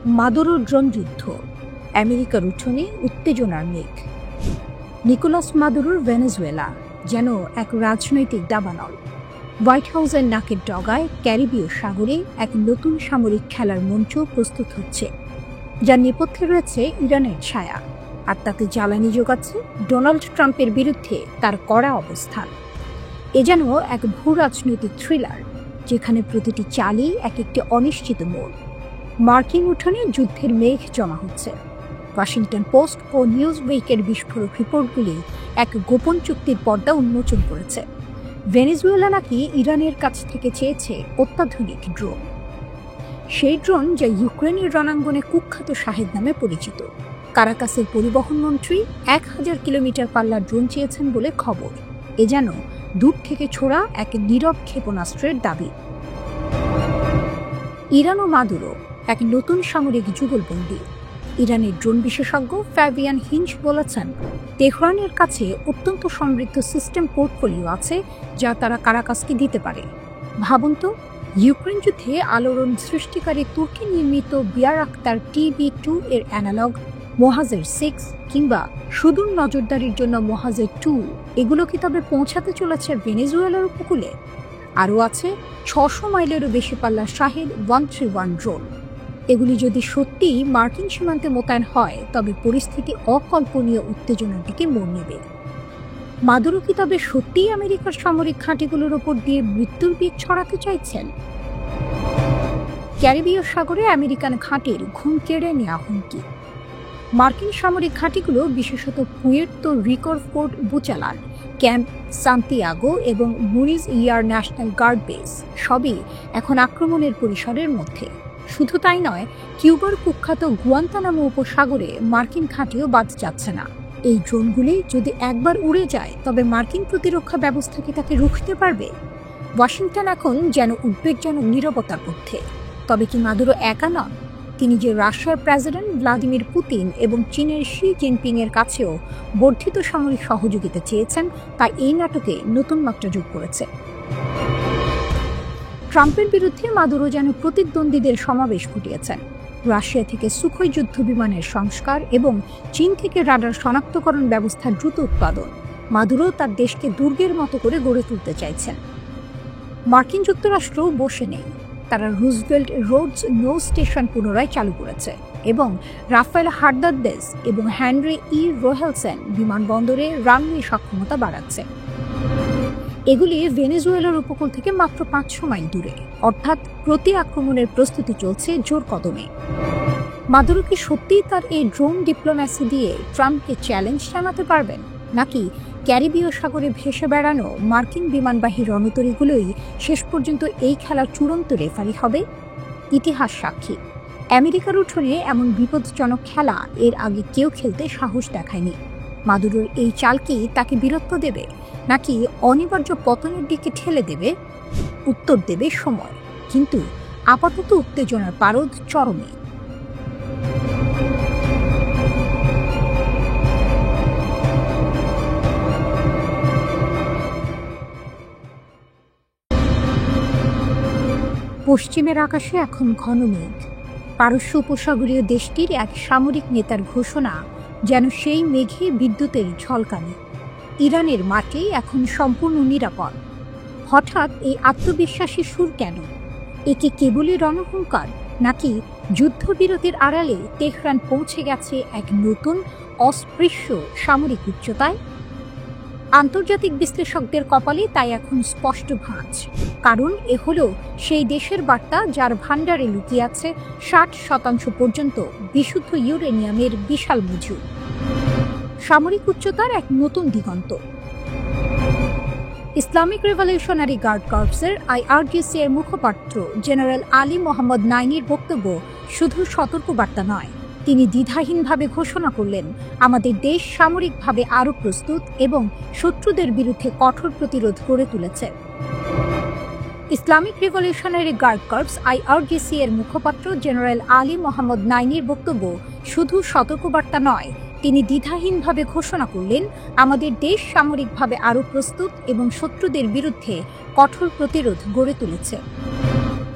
Maduro drone যুদ্ধ, আমেরিকার উঠোনে উত্তেজনার মেঘ। নিকোলাস মাদুরোর ভেনেজুয়েলা যেন এক রাজনৈতিক দাবানল। হোয়াইট হাউসের নাকের ডগায় ক্যারিবীয় সাগরে এক নতুন সামরিক খেলার মঞ্চ প্রস্তুত হচ্ছে, যার নেপথ্যে রয়েছে ইরানের ছায়া, আর তাতে জ্বালানি যোগাচ্ছে ডোনাল্ড ট্রাম্পের বিরুদ্ধে তার কড়া অবস্থান। এ যেন এক ভূ রাজনৈতিক থ্রিলার, যেখানে প্রতিটি চালই এক একটি অনিশ্চিত মোড়। মার্কিন উঠোনে যুদ্ধের মেঘ জমা হচ্ছে। ওয়াশিংটন পোস্ট ও নিউজ উইকের বিস্ফোরক রিপোর্টগুলি এক গোপন চুক্তির পর্দা উন্মোচন করেছে। ভেনেজুয়েলা নাকি ইরানের কাছ থেকে চেয়েছে অত্যাধুনিক ড্রোন, সেই ড্রোন যা ইউক্রেনের রণাঙ্গনে কুখ্যাত শাহেদ নামে পরিচিত। কারাকাসের পরিবহন মন্ত্রী 1000 কিলোমিটার পাল্লার ড্রোন চেয়েছেন বলে খবর। এ যেন দূর থেকে ছোড়া এক নীরব ক্ষেপণাস্ত্রের দাবি। ইরান ও মাদুরো এক নতুন সামরিক যুগলবন্দি। ইরানের ড্রোন বিশেষজ্ঞ ফ্যাবিয়ান হিঞ্জ বলেছেন, তেহরানের কাছে অত্যন্ত সমৃদ্ধ সিস্টেম পোর্টফোলিও আছে যা তারা কারাকাসকে দিতে পারে। ভাবুন তো, ইউক্রেন যুদ্ধে আলোড়ন সৃষ্টিকারী তুর্কি নির্মিত বায়রাক্তার TB2 এর অ্যানালগ মোহাজের 6 কিংবা সুদূর নজরদারির জন্য মোহাজের 2, এগুলো কি তবে পৌঁছাতে চলেছে ভেনেজুয়েলার উপকূলে? আরও আছে 600 মাইলেরও বেশি পাল্লার শাহেদ 131 ড্রোন। এগুলি যদি সত্যিই মার্কিন সীমান্তে মোতায়েন হয়, তবে পরিস্থিতি অকল্পনীয় উত্তেজনার দিকে মোড় নেবে। মাদুরো কি তবে সত্যিই আমেরিকার সামরিক ঘাঁটিগুলোর ওপর দিয়ে মৃত্যুর বিষ ছড়াতে চাইছেন? ক্যারিবীয় সাগরে আমেরিকান ঘাঁটির ঘুম কেড়ে নেওয়া হুমকি। মার্কিন সামরিক ঘাঁটিগুলো, বিশেষত পুয়ের্তো রিকোর ফোর্ট বুচালান, ক্যাম্প সান্তিয়াগো এবং মুনিজ ইয়ার ন্যাশনাল গার্ড বেস, সবই এখন আক্রমণের পরিসরের মধ্যে। শুধু তাই নয়, কিউবার কুখ্যাত গুয়ান্তানামো উপসাগরে মার্কিন ঘাঁটিও বাদ যাচ্ছে না। এই ড্রোনগুলি যদি একবার উড়ে যায়, তবে মার্কিন প্রতিরক্ষা ব্যবস্থা কি তাকে রুখতে পারবে? ওয়াশিংটন এখন যেন উদ্বেগজনক নীরবতার মধ্যে। তবে কি মাদুরো একা নন? তিনি যে রাশিয়ার প্রেসিডেন্ট ভ্লাদিমির পুতিন এবং চীনের শি জিনপিং এর কাছেও বর্ধিত সামরিক সহযোগিতা চেয়েছেন, তা এই নাটকে নতুন মাত্রা যোগ করেছে। ট্রাম্পের বিরুদ্ধে মাদুরো যেন প্রতিদ্বন্দ্বীদের সমাবেশ ঘটিয়েছেন। রাশিয়া থেকে সুখোই যুদ্ধ বিমানের সংস্কার এবং চীন থেকে রাডার শনাক্তকরণ ব্যবস্থার দ্রুত উৎপাদন। মাদুরো তার দেশকে দুর্গের মতো করে গড়ে তুলতে চাইছেন। মার্কিন যুক্তরাষ্ট্রও বসে নেই। তারা রুজভেল্ট রোডস নৌ স্টেশন পুনরায় চালু করেছে এবং রাফায়েল হার্নান্দেজ এবং হেনরি রোহেলসেন বিমানবন্দরে রানওয়ে সক্ষমতা বাড়াচ্ছে। এগুলি ভেনেজুয়েলার উপকূল থেকে মাত্র 500 মাইল দূরে, অর্থাৎ প্রতি আক্রমণের প্রস্তুতি চলছে জোর কদমে। মাদুরো কি সত্যিই তার এই ড্রোন ডিপ্লোম্যাসি দিয়ে ট্রাম্পকে চ্যালেঞ্জ জানাতে পারবেন, নাকি ক্যারিবীয় সাগরে ভেসে বেড়ানো মার্কিন বিমানবাহী রণতরীগুলোই শেষ পর্যন্ত এই খেলার চূড়ান্ত রেফারি হবে? ইতিহাস সাক্ষী, আমেরিকার উঠোনে এমন বিপজ্জনক খেলা এর আগে কেউ খেলতে সাহস দেখায়নি। মাদুরোর এই চাল কি তাকে বীরত্ব দেবে, নাকি অনিবার্য পতনের দিকে ঠেলে দেবে? উত্তর দেবে সময়। কিন্তু আপাতত উত্তেজনার পারদ চরমে। পশ্চিমের আকাশে এখন ঘন মেঘ। পারস্য উপসাগরীয় দেশটির এক সামরিক নেতার ঘোষণা যেন সেই মেঘে বিদ্যুতের ঝলকানি। ইরানের মাটি এখন সম্পূর্ণ নিরাপদ। হঠাৎ এই আত্মবিশ্বাসী সুর কেন? একে কেবলই রণহুঙ্কার, নাকি যুদ্ধবিরতির আড়ালে তেহরান পৌঁছে গেছে এক নতুন অস্পৃশ্য সামরিক উচ্চতায়? আন্তর্জাতিক বিশ্লেষকদের কপালে তাই এখন স্পষ্ট ভাঁজ, কারণ এ হলো সেই দেশের বার্তা যার ভাণ্ডারে লুকিয়ে আছে 60% পর্যন্ত বিশুদ্ধ ইউরেনিয়ামের বিশাল মজুদ। সামরিক উচ্চতার এক নতুন দিগন্ত। ইসলামিক রেভলিউশনারি গার্ড কর্পসের IRGC এর মুখপাত্র জেনারেল আলী মোহাম্মদ নাইনির বক্তব্য শুধু সতর্কবার্তা নয়, তিনি দ্বিধাহীনভাবে ঘোষণা করলেন, আমাদের দেশ সামরিকভাবে আরও প্রস্তুত এবং শত্রুদের বিরুদ্ধে কঠোর প্রতিরোধ গড়ে তুলেছে। Islamic Revolutionary Guard Corps IRGC এর মুখপাত্র জেনারেল আলী মোহাম্মদ নাইনির বক্তব্য শুধু সতর্কবার্তা নয়, তিনি দ্বিধাহীনভাবে ঘোষণা করলেন, আমাদের দেশ সামরিকভাবে আরও প্রস্তুত এবং শত্রুদের বিরুদ্ধে কঠোর প্রতিরোধ গড়ে তুলেছে।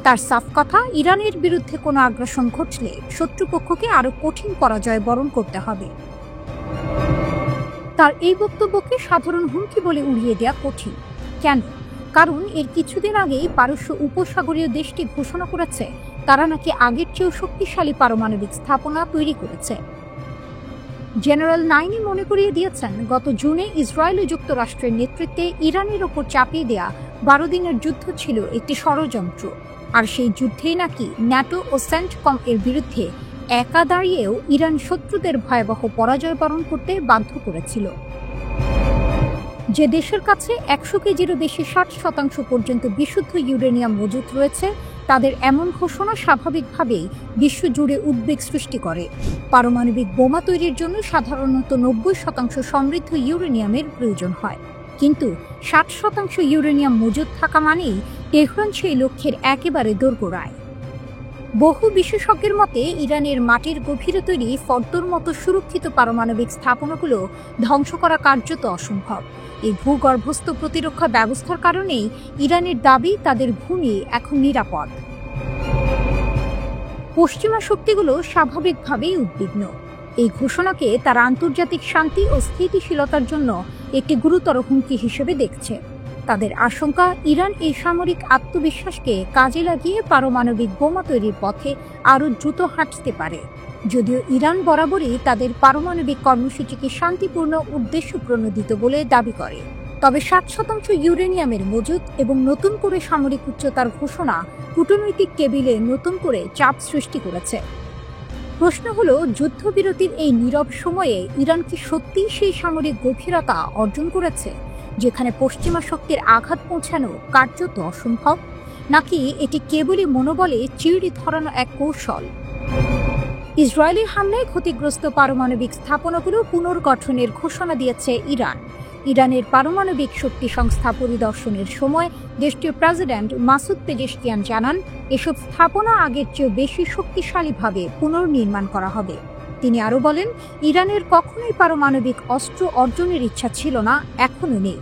তার সাফ কথা, ইরানের বিরুদ্ধে কোনো আগ্রাসন ঘটলে শত্রুপক্ষকে আরো কঠিন পরাজয় বরণ করতে হবে। তার এই বক্তব্যকে সাধারণ হুমকি বলে উড়িয়ে দেওয়া কঠিন। কেন? কারণ এর কিছুদিন আগেই পারস্য উপসাগরীয় দেশটি ঘোষণা করেছে তারা নাকি আগের চেয়েও শক্তিশালী পারমাণবিক স্থাপনা তৈরি করেছে। জেনারেল নাইনি মনে করিয়ে দিয়েছেন, গত জুনে ইসরায়েল ও যুক্তরাষ্ট্রের নেতৃত্বে ইরানের ওপর চাপিয়ে দেয়া 12 দিনের যুদ্ধ ছিল একটি ষড়যন্ত্র, আর সেই যুদ্ধেই নাকি ন্যাটো ও সেন্টকম এর বিরুদ্ধে একা দাঁড়িয়েও ইরান শত্রুদের ভয়াবহ পরাজয় বরণ করতে বাধ্য করেছিল। যে দেশের কাছে 100 কেজিরও বেশি 60% পর্যন্ত বিশুদ্ধ ইউরেনিয়াম মজুত রয়েছে, তাদের এমন ঘোষণা স্বাভাবিকভাবেই বিশ্বজুড়ে উদ্বেগ সৃষ্টি করে। পারমাণবিক বোমা তৈরির জন্য সাধারণত 90% সমৃদ্ধ ইউরেনিয়ামের প্রয়োজন হয়, কিন্তু 60% ইউরেনিয়াম মজুত থাকা মানেই তেহরান সেই লক্ষ্যের একেবারে দোরগোড়ায়। বহু বিশেষজ্ঞের মতে ইরানের মাটির গভীরে তৈরি ফর্দর মতো সুরক্ষিত পারমাণবিক স্থাপনাগুলো ধ্বংস করা কার্যত অসম্ভব। এই ভূগর্ভস্থ প্রতিরক্ষা ব্যবস্থার কারণেই ইরানের দাবি তাদের ভূমি এখন নিরাপদ। পশ্চিমা শক্তিগুলো স্বাভাবিকভাবেই উদ্বিগ্ন। এই ঘোষণাকে তারা আন্তর্জাতিক শান্তি ও স্থিতিশীলতার জন্য একটি গুরুতর হুমকি হিসেবে দেখছে। তাদের আশঙ্কা, ইরান এই সামরিক আত্মবিশ্বাসকে কাজে লাগিয়ে পারমাণবিক বোমা তৈরির পথে আরও দ্রুত হাঁটতে পারে। যদিও ইরান বরাবরই তাদের পারমাণবিক কর্মসূচিকে শান্তিপূর্ণ উদ্দেশ্য প্রণোদিত বলে দাবি করে, তবে 60% ইউরেনিয়ামের মজুত এবং নতুন করে সামরিক উচ্চতার ঘোষণা কূটনৈতিক টেবিলে নতুন করে চাপ সৃষ্টি করেছে। প্রশ্ন হলো, যুদ্ধবিরতির এই নীরব সময়ে ইরান কি সত্যিই সেই সামরিক গভীরতা অর্জন করেছে যেখানে পশ্চিমা শক্তির আঘাত পৌঁছানো কার্যত অসম্ভব, নাকি এটি কেবলই মনোবলে চিড়ি ধরানো এক কৌশল? ইসরায়েলের হামলায় ক্ষতিগ্রস্ত পারমাণবিক স্থাপনাগুলো পুনর্গঠনের ঘোষণা দিয়েছে ইরান। ইরানের পারমাণবিক শক্তি সংস্থা পরিদর্শনের সময় দেশটির প্রেসিডেন্ট মাসুদ পেজেশকিয়ান জানান, এসব স্থাপনা আগের চেয়ে বেশি শক্তিশালীভাবে পুনর্নির্মাণ করা হবে। তিনি আরও বলেন, ইরানের কখনোই পারমাণবিক অস্ত্র অর্জনের ইচ্ছা ছিল না, এখনও নেই।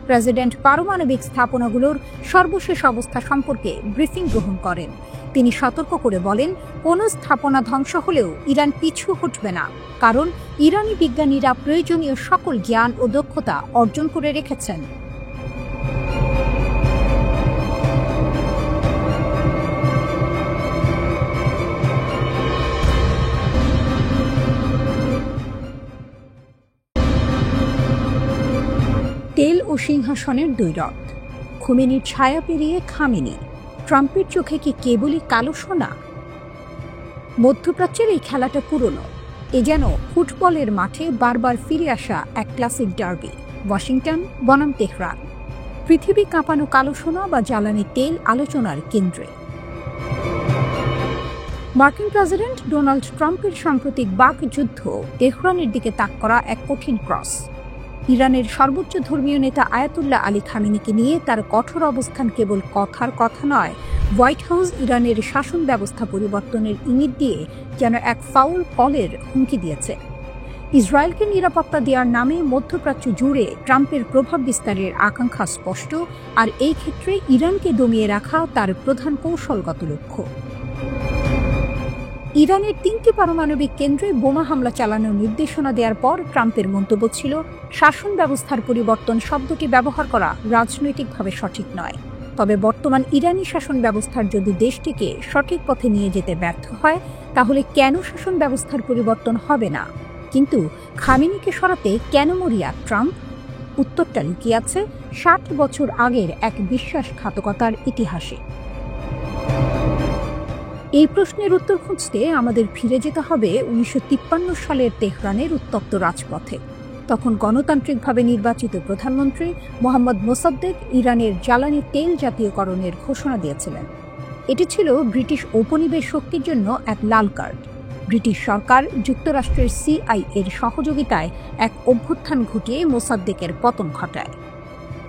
প্রেসিডেন্ট পারমাণবিক স্থাপনাগুলোর সর্বশেষ অবস্থা সম্পর্কে ব্রিফিং গ্রহণ করেন। তিনি সতর্ক করে বলেন, কোনো স্থাপনা ধ্বংস হলেও ইরান পিছু হটবে না, কারণ ইরানি বিজ্ঞানীরা প্রয়োজনীয় সকল জ্ঞান ও দক্ষতা অর্জন করে রেখেছেন। তেল ও সিংহাসনের দ্বৈরথ, খোমেনির ছায়া পেরিয়ে খামেনি, ট্রাম্পের চোখে কি কেবলই কালো সোনা? মধ্যপ্রাচ্যের এই খেলাটা পুরনো। এ যেন ফুটবলের মাঠে বারবার ফিরে আসা এক ক্লাসিক ডার্বি, ওয়াশিংটন বনাম তেহরান। পৃথিবী কাঁপানো কালো সোনা বা জ্বালানি তেল আলোচনার কেন্দ্রে। মার্কিন প্রেসিডেন্ট ডোনাল্ড ট্রাম্পের সাম্প্রতিক বাকযুদ্ধ তেহরানের দিকে তাক করা এক কঠিন ক্রস। ইরানের সর্বোচ্চ ধর্মীয় নেতা আয়াতুল্লাহ আলী খামেনিকে নিয়ে তার কঠোর অবস্থান কেবল কথার কথা নয়, হোয়াইট হাউস ইরানের শাসন ব্যবস্থা পরিবর্তনের ইঙ্গিত দিয়ে যেন এক ফাউল কলের হুমকি দিয়েছে। ইসরায়েলকে নিরাপত্তা দেওয়ার নামে মধ্যপ্রাচ্য জুড়ে ট্রাম্পের প্রভাব বিস্তারের আকাঙ্ক্ষা স্পষ্ট, আর এই ক্ষেত্রে ইরানকে দমিয়ে রাখা তার প্রধান কৌশলগত লক্ষ্য। ইরানের 3টি পারমাণবিক কেন্দ্রে বোমা হামলা চালানোর নির্দেশনা দেওয়ার পর ট্রাম্পের মন্তব্য ছিল, শাসন ব্যবস্থার পরিবর্তন শব্দটি ব্যবহার করা রাজনৈতিকভাবে সঠিক নয়। তবে বর্তমান ইরানি শাসন ব্যবস্থার যদি দেশটিকে সঠিক পথে নিয়ে যেতে ব্যর্থ হয়, তাহলে কেন শাসন ব্যবস্থার পরিবর্তন হবে না? কিন্তু খামেনিকে সরাতে কেন মরিয়া ট্রাম্প? উত্তরটা লুকিয়ে আছে 60 বছর আগের এক বিশ্বাসঘাতকতার ইতিহাসে। এই প্রশ্নের উত্তর খুঁজতে আমাদের ফিরে যেতে হবে 1953 সালের তেহরানের উত্তপ্ত রাজপথে। তখন গণতান্ত্রিকভাবে নির্বাচিত প্রধানমন্ত্রী মোহাম্মদ মোসাদ্দেক ইরানের জ্বালানি তেল জাতীয়করণের ঘোষণা দিয়েছিলেন। এটি ছিল ব্রিটিশ ঔপনিবেশ শক্তির জন্য এক লাল কার্ড। ব্রিটিশ সরকার যুক্তরাষ্ট্রের CIA-এর সহযোগিতায় এক অভ্যুত্থান ঘটিয়ে মোসাদ্দেকের পতন ঘটায়।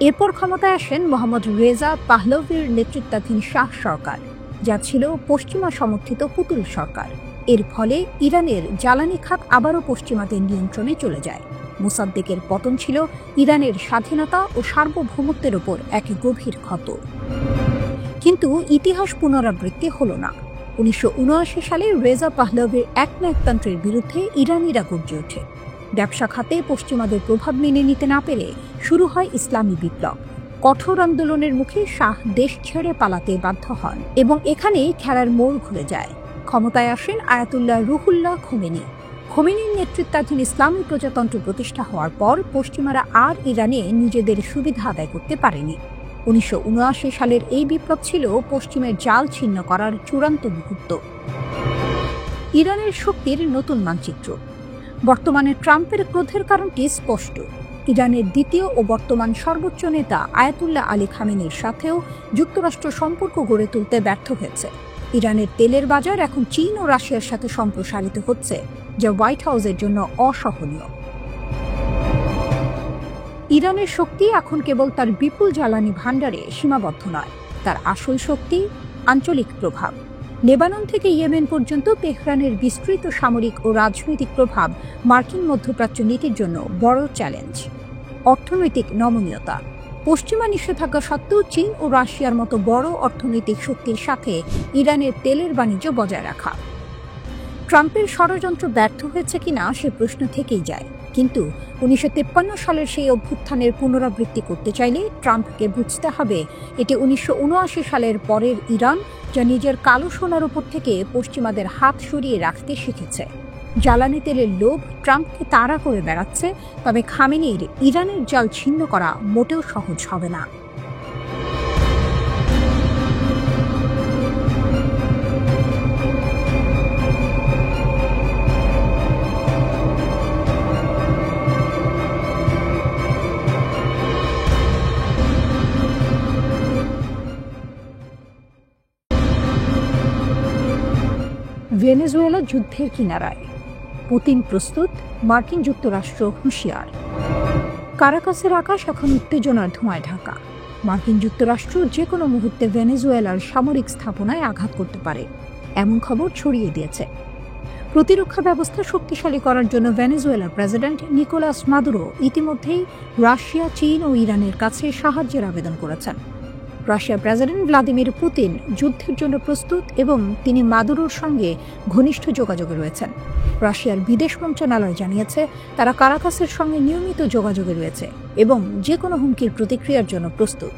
এরপর ক্ষমতায় আসেন মোহাম্মদ রেজা পাহলভির নেতৃত্বাধীন শাহ সরকার, যা ছিল পশ্চিমা সমর্থিত পুতুল সরকার। এর ফলে ইরানের জ্বালানি খাত আবারও পশ্চিমাদের নিয়ন্ত্রণে চলে যায়। মোসাদ্দেকের পতন ছিল ইরানের স্বাধীনতা ও সার্বভৌমত্বের ওপর এক গভীর ক্ষত। কিন্তু ইতিহাস পুনরাবৃত্তি হলো না। 1979 সালে রেজা পাহলভির একনায়কতন্ত্রের বিরুদ্ধে ইরানিরা গর্জে ওঠে। ব্যবসা খাতে পশ্চিমাদের প্রভাব মেনে নিতে না পেরে শুরু হয় ইসলামী বিপ্লব। কঠোর আন্দোলনের মুখে শাহ দেশ ছেড়ে পালাতে বাধ্য হন এবং এখানেই খেলার মোড় ঘুরে যায়। ক্ষমতায় আসেন আয়াতুল্লাহ রুহুল্লাহ খোমেনি। খোমেনির নেতৃত্বাধীন ইসলামী প্রজাতন্ত্র প্রতিষ্ঠা হওয়ার পর পশ্চিমারা আর ইরানে নিজেদের সুবিধা আদায় করতে পারেনি। 1979 সালের এই বিপ্লব ছিল পশ্চিমের জাল ছিন্ন করার চূড়ান্ত মুহূর্ত। ইরানের শক্তির নতুন মানচিত্র। বর্তমানে ট্রাম্পের ক্রোধের কারণটি স্পষ্ট। ইরানের দ্বিতীয় ও বর্তমান সর্বোচ্চ নেতা আয়াতুল্লাহ আলী খামেনির সাথেও যুক্তরাষ্ট্র সম্পর্ক গড়ে তুলতে ব্যর্থ হয়েছে। ইরানের তেলের বাজার এখন চীন ও রাশিয়ার সাথে সম্প্রসারিত হচ্ছে, যা হোয়াইট হাউসের জন্য অসহনীয়। ইরানের শক্তি এখন কেবল তার বিপুল জ্বালানি ভাণ্ডারে সীমাবদ্ধ নয়, তার আসল শক্তি আঞ্চলিক প্রভাব। লেবানন থেকে ইয়েমেন পর্যন্ত তেহরানের বিস্তৃত সামরিক ও রাজনৈতিক প্রভাব মার্কিন মধ্যপ্রাচ্য নীতির জন্য বড় চ্যালেঞ্জ। অর্থনৈতিক নমনীয়তা। পশ্চিমা নিষেধাজ্ঞা সত্ত্বেও চীন ও রাশিয়ার মতো বড় অর্থনৈতিক শক্তির সাথে ইরানের তেলের বাণিজ্য বজায় রাখা। ট্রাম্পের ষড়যন্ত্র ব্যর্থ হয়েছে কিনা সে প্রশ্ন থেকেই যায়, কিন্তু 1953 সালের সেই অভ্যুত্থানের পুনরাবৃত্তি করতে চাইলে ট্রাম্পকে বুঝতে হবে এটি 1979 সালের পরের ইরান, যা নিজের কালো সোনার উপর থেকে পশ্চিমাদের হাত সরিয়ে রাখতে শিখেছে। জ্বালানি তেলের লোভ ট্রাম্পকে তাড়া করে বেড়াচ্ছে, তবে খামেনির ইরানের জাল ছিন্ন করা মোটেও সহজ হবে না। ভেনেজুয়েলা যুদ্ধের কিনারায়। পুতিন প্রস্তুত, মার্কিন যুক্তরাষ্ট্র হুঁশিয়ার। কারাকাসের আকাশ এখন উত্তেজনার ধোঁয়ায় ঢাকা। মার্কিন যুক্তরাষ্ট্র যে কোনো মুহূর্তে ভেনেজুয়েলার সামরিক স্থাপনায় আঘাত করতে পারে, এমন খবর ছড়িয়ে দিয়েছে। প্রতিরক্ষা ব্যবস্থা শক্তিশালী করার জন্য ভেনেজুয়েলার প্রেসিডেন্ট নিকোলাস মাদুরো ইতিমধ্যেই রাশিয়া, চীন ও ইরানের কাছে সাহায্যের আবেদন করেছেন। রাশিয়ার প্রেসিডেন্ট ভ্লাদিমির পুতিন যুদ্ধের জন্য প্রস্তুত এবং তিনি মাদুরোর সঙ্গে ঘনিষ্ঠ যোগাযোগে রয়েছেন। রাশিয়ার বিদেশ মন্ত্রণালয় জানিয়েছে তারা কারাকাসের সঙ্গে নিয়মিত যোগাযোগে রয়েছে এবং যে কোনো হুমকির প্রতিক্রিয়ার জন্য প্রস্তুত।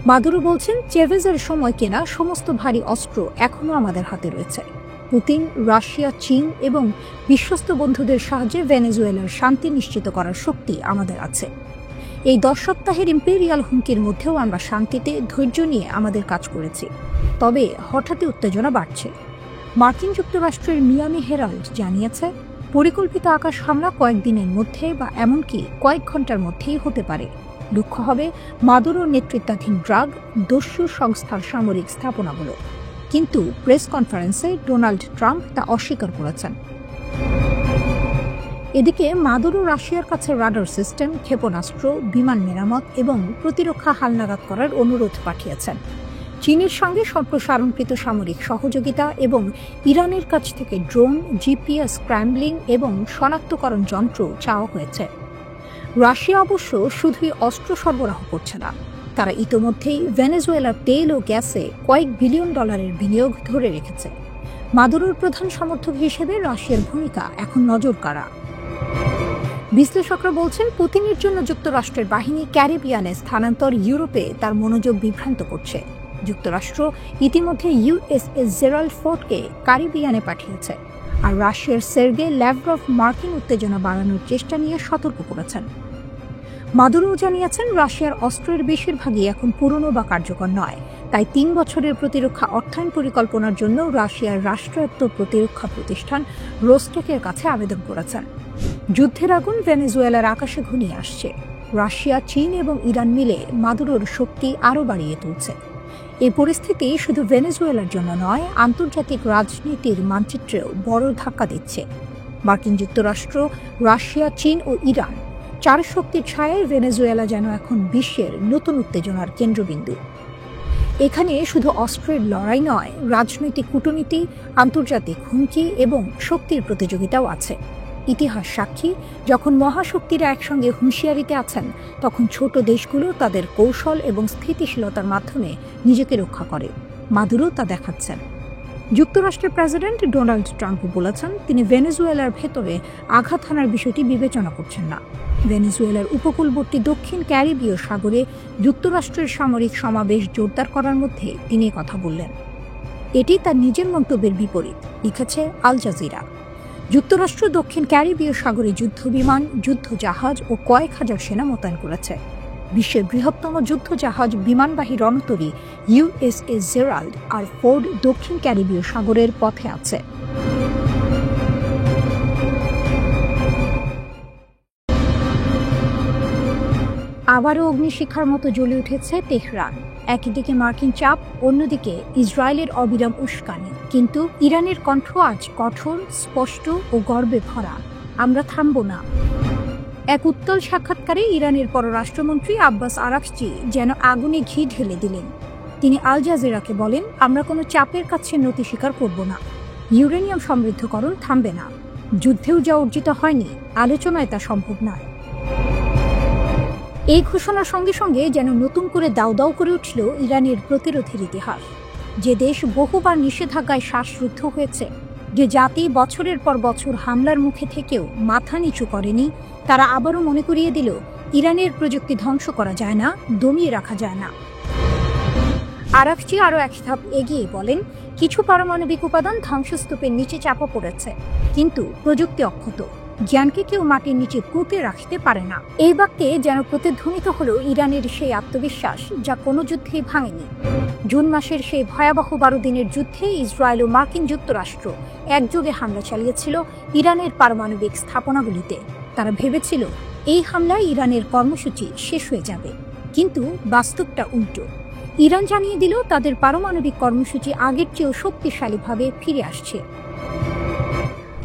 মাদুরো বলছেন, চেভেজের সময় কেনা সমস্ত ভারী অস্ত্র এখনও আমাদের হাতে রয়েছে। পুতিন, রাশিয়া, চীন এবং বিশ্বস্ত বন্ধুদের সাহায্যে ভেনেজুয়েলার শান্তি নিশ্চিত করার শক্তি আমাদের আছে। এই 10 সপ্তাহের ইম্পেরিয়াল হুমকির মধ্যেও আমরা শান্তিতে ধৈর্য নিয়ে আমাদের কাজ করেছি, তবে হঠাৎই উত্তেজনা বাড়ছে। মার্কিন যুক্তরাষ্ট্রের মিয়ামি হেরাল্ড জানিয়েছে, পরিকল্পিত আকাশ হামলা কয়েকদিনের মধ্যে বা এমনকি কয়েক ঘন্টার মধ্যেই হতে পারে। লক্ষ্য হবে মাদুরোর নেতৃত্বাধীন ড্রাগ দস্যু সংস্থার সামরিক স্থাপনাগুলো। কিন্তু প্রেস কনফারেন্সে ডোনাল্ড ট্রাম্প তা অস্বীকার করেছেন। এদিকে মাদুরো রাশিয়ার কাছে রাডার সিস্টেম, ক্ষেপণাস্ত্র, বিমান মেরামত এবং প্রতিরক্ষা হালনাগাদ করার অনুরোধ পাঠিয়েছেন। চীনের সঙ্গে সম্প্রসারণকৃত সামরিক সহযোগিতা এবং ইরানের কাছ থেকে ড্রোন, জিপিএস স্ক্র্যাম্বলিং এবং শনাক্তকরণ যন্ত্র চাওয়া হয়েছে। রাশিয়া অবশ্য শুধুই অস্ত্র সরবরাহ করছে না, তারা ইতোমধ্যেই ভেনেজুয়েলার তেল ও গ্যাসে কয়েক বিলিয়ন ডলারের বিনিয়োগ ধরে রেখেছে। মাদুরোর প্রধান সমর্থক হিসেবে রাশিয়ার ভূমিকা এখন নজরকাড়া। বিশ্লেষকরা বলছেন, পুতিনের জন্য যুক্তরাষ্ট্রের বাহিনী ক্যারিবিয়ানে স্থানান্তর ইউরোপে তার মনোযোগ বিভ্রান্ত করছে। যুক্তরাষ্ট্র ইতিমধ্যে ইউএসএস জেরাল্ড ফোর্ডকে ক্যারিবিয়ানে পাঠিয়েছে, আর রাশিয়ার সের্গে ল্যাভরভ মার্কিন উত্তেজনা বাড়ানোর চেষ্টা নিয়ে সতর্ক করেছেন। মাদুরো জানিয়েছেন, রাশিয়ার অস্ত্রের বেশিরভাগই এখন পুরনো বা কার্যকর নয়, তাই 3 বছরের প্রতিরক্ষা অর্থায়ন পরিকল্পনার জন্য রাশিয়ার রাষ্ট্রায়ত্ত প্রতিরক্ষা প্রতিষ্ঠান রোস্টেকের কাছে আবেদন করেছেন। যুদ্ধের আগুন ভেনেজুয়েলার আকাশে ঘনিয়ে আসছে। রাশিয়া, চীন এবং ইরান মিলে মাদুরোর শক্তি আরও বাড়িয়ে তুলছে। এই পরিস্থিতি শুধু ভেনেজুয়েলার জন্য নয়, আন্তর্জাতিক রাজনীতির মানচিত্রেও বড় ধাক্কা দিচ্ছে। মার্কিন যুক্তরাষ্ট্র, রাশিয়া, চীন ও ইরান 4 শক্তির ছায়ায় ভেনেজুয়েলা যেন এখন বিশ্বের নতুন উত্তেজনার কেন্দ্রবিন্দু। এখানে শুধু অস্ত্রের লড়াই নয়, রাজনৈতিক কূটনীতি, আন্তর্জাতিক হুমকি এবং শক্তির প্রতিযোগিতাও আছে। ইতিহাস সাক্ষী, যখন মহাশক্তিরা একসঙ্গে হুঁশিয়ারিতে আছেন তখন ছোট দেশগুলো তাদের কৌশল এবং স্থিতিশীলতার মাধ্যমে নিজেকে রক্ষা করে। মাদুরো তা দেখাচ্ছেন। যুক্তরাষ্ট্রের প্রেসিডেন্ট ডোনাল্ড ট্রাম্প বলেছেন তিনি ভেনেজুয়েলার ভেতরে আঘাত হানার বিষয়টি বিবেচনা করছেন না। ভেনেজুয়েলার উপকূলবর্তী দক্ষিণ ক্যারিবীয় সাগরে যুক্তরাষ্ট্রের সামরিক সমাবেশ জোরদার করার মধ্যে তিনি কথা বললেন। এটি তার নিজের মন্তব্যের বিপরীত, লিখেছে আল জাজিরা। যুক্তরাষ্ট্র দক্ষিণ ক্যারিবীয় সাগরে যুদ্ধবিমান, যুদ্ধজাহাজ ও কয়েক হাজার সেনা মোতায়েন করেছে। বিশ্বের বৃহত্তম যুদ্ধজাহাজ বিমানবাহী রণতরী ইউএসএস জেরাল্ড আর ফোর্ড দক্ষিণ ক্যারিবীয় সাগরের পথে আছে। আবারও অগ্নিশিখার মতো জ্বলে উঠেছে তেহরান। একদিকে মার্কিন চাপ, অন্যদিকে ইসরায়েলের অবিরাম উস্কানি। কিন্তু ইরানের কণ্ঠ আজ কঠোর, স্পষ্ট ও গর্বে ভরা। আমরা থামব না। এক উত্তল সাক্ষাৎকারে ইরানের পররাষ্ট্রমন্ত্রী আব্বাস আরাকচি যেন আগুনে ঘি ঢেলে দিলেন। তিনি আল জাজিরাকে বলেন, আমরা কোনো চাপের কাছে নতি স্বীকার করব না। ইউরেনিয়াম সমৃদ্ধকরণ থামবে না। যুদ্ধেও যা অর্জিত হয়নি, আলোচনায় তা সম্ভব নয়। এই ঘোষণার সঙ্গে সঙ্গে যেন নতুন করে দাউ দাউ করে উঠল ইরানের প্রতিরোধের ইতিহাস। যে দেশ বহুবার নিষেধাজ্ঞায় শ্বাসরুদ্ধ হয়েছে, যে জাতি বছরের পর বছর হামলার মুখে থেকেও মাথা নিচু করেনি, তারা আবারও মনে করিয়ে দিল ইরানের প্রযুক্তি ধ্বংস করা যায় না, দমিয়ে রাখা যায় না। আরাকচি আরও এক ধাপ এগিয়ে বলেন, কিছু পারমাণবিক উপাদান ধ্বংসস্তূপের নিচে চাপা পড়েছে, কিন্তু প্রযুক্তি অক্ষত। জ্ঞানকে কেউ মাটির নিচে পুঁতে রাখতে পারে না। এই বাক্যে যেন প্রতিধ্বনিত হলো ইরানের সেই আত্মবিশ্বাস যা কোনো যুদ্ধেই ভাঙেনি। জুন মাসের সেই ভয়াবহ 12 দিনের যুদ্ধে ইসরায়েল ও মার্কিন যুক্তরাষ্ট্র একযোগে হামলা চালিয়েছিল ইরানের পারমাণবিক স্থাপনাগুলিতে। তারা ভেবেছিল এই হামলায় ইরানের কর্মসূচি শেষ হয়ে যাবে, কিন্তু বাস্তবটা উল্টো। ইরান জানিয়ে দিল তাদের পারমাণবিক কর্মসূচি আগের চেয়েও শক্তিশালীভাবে ফিরে আসছে।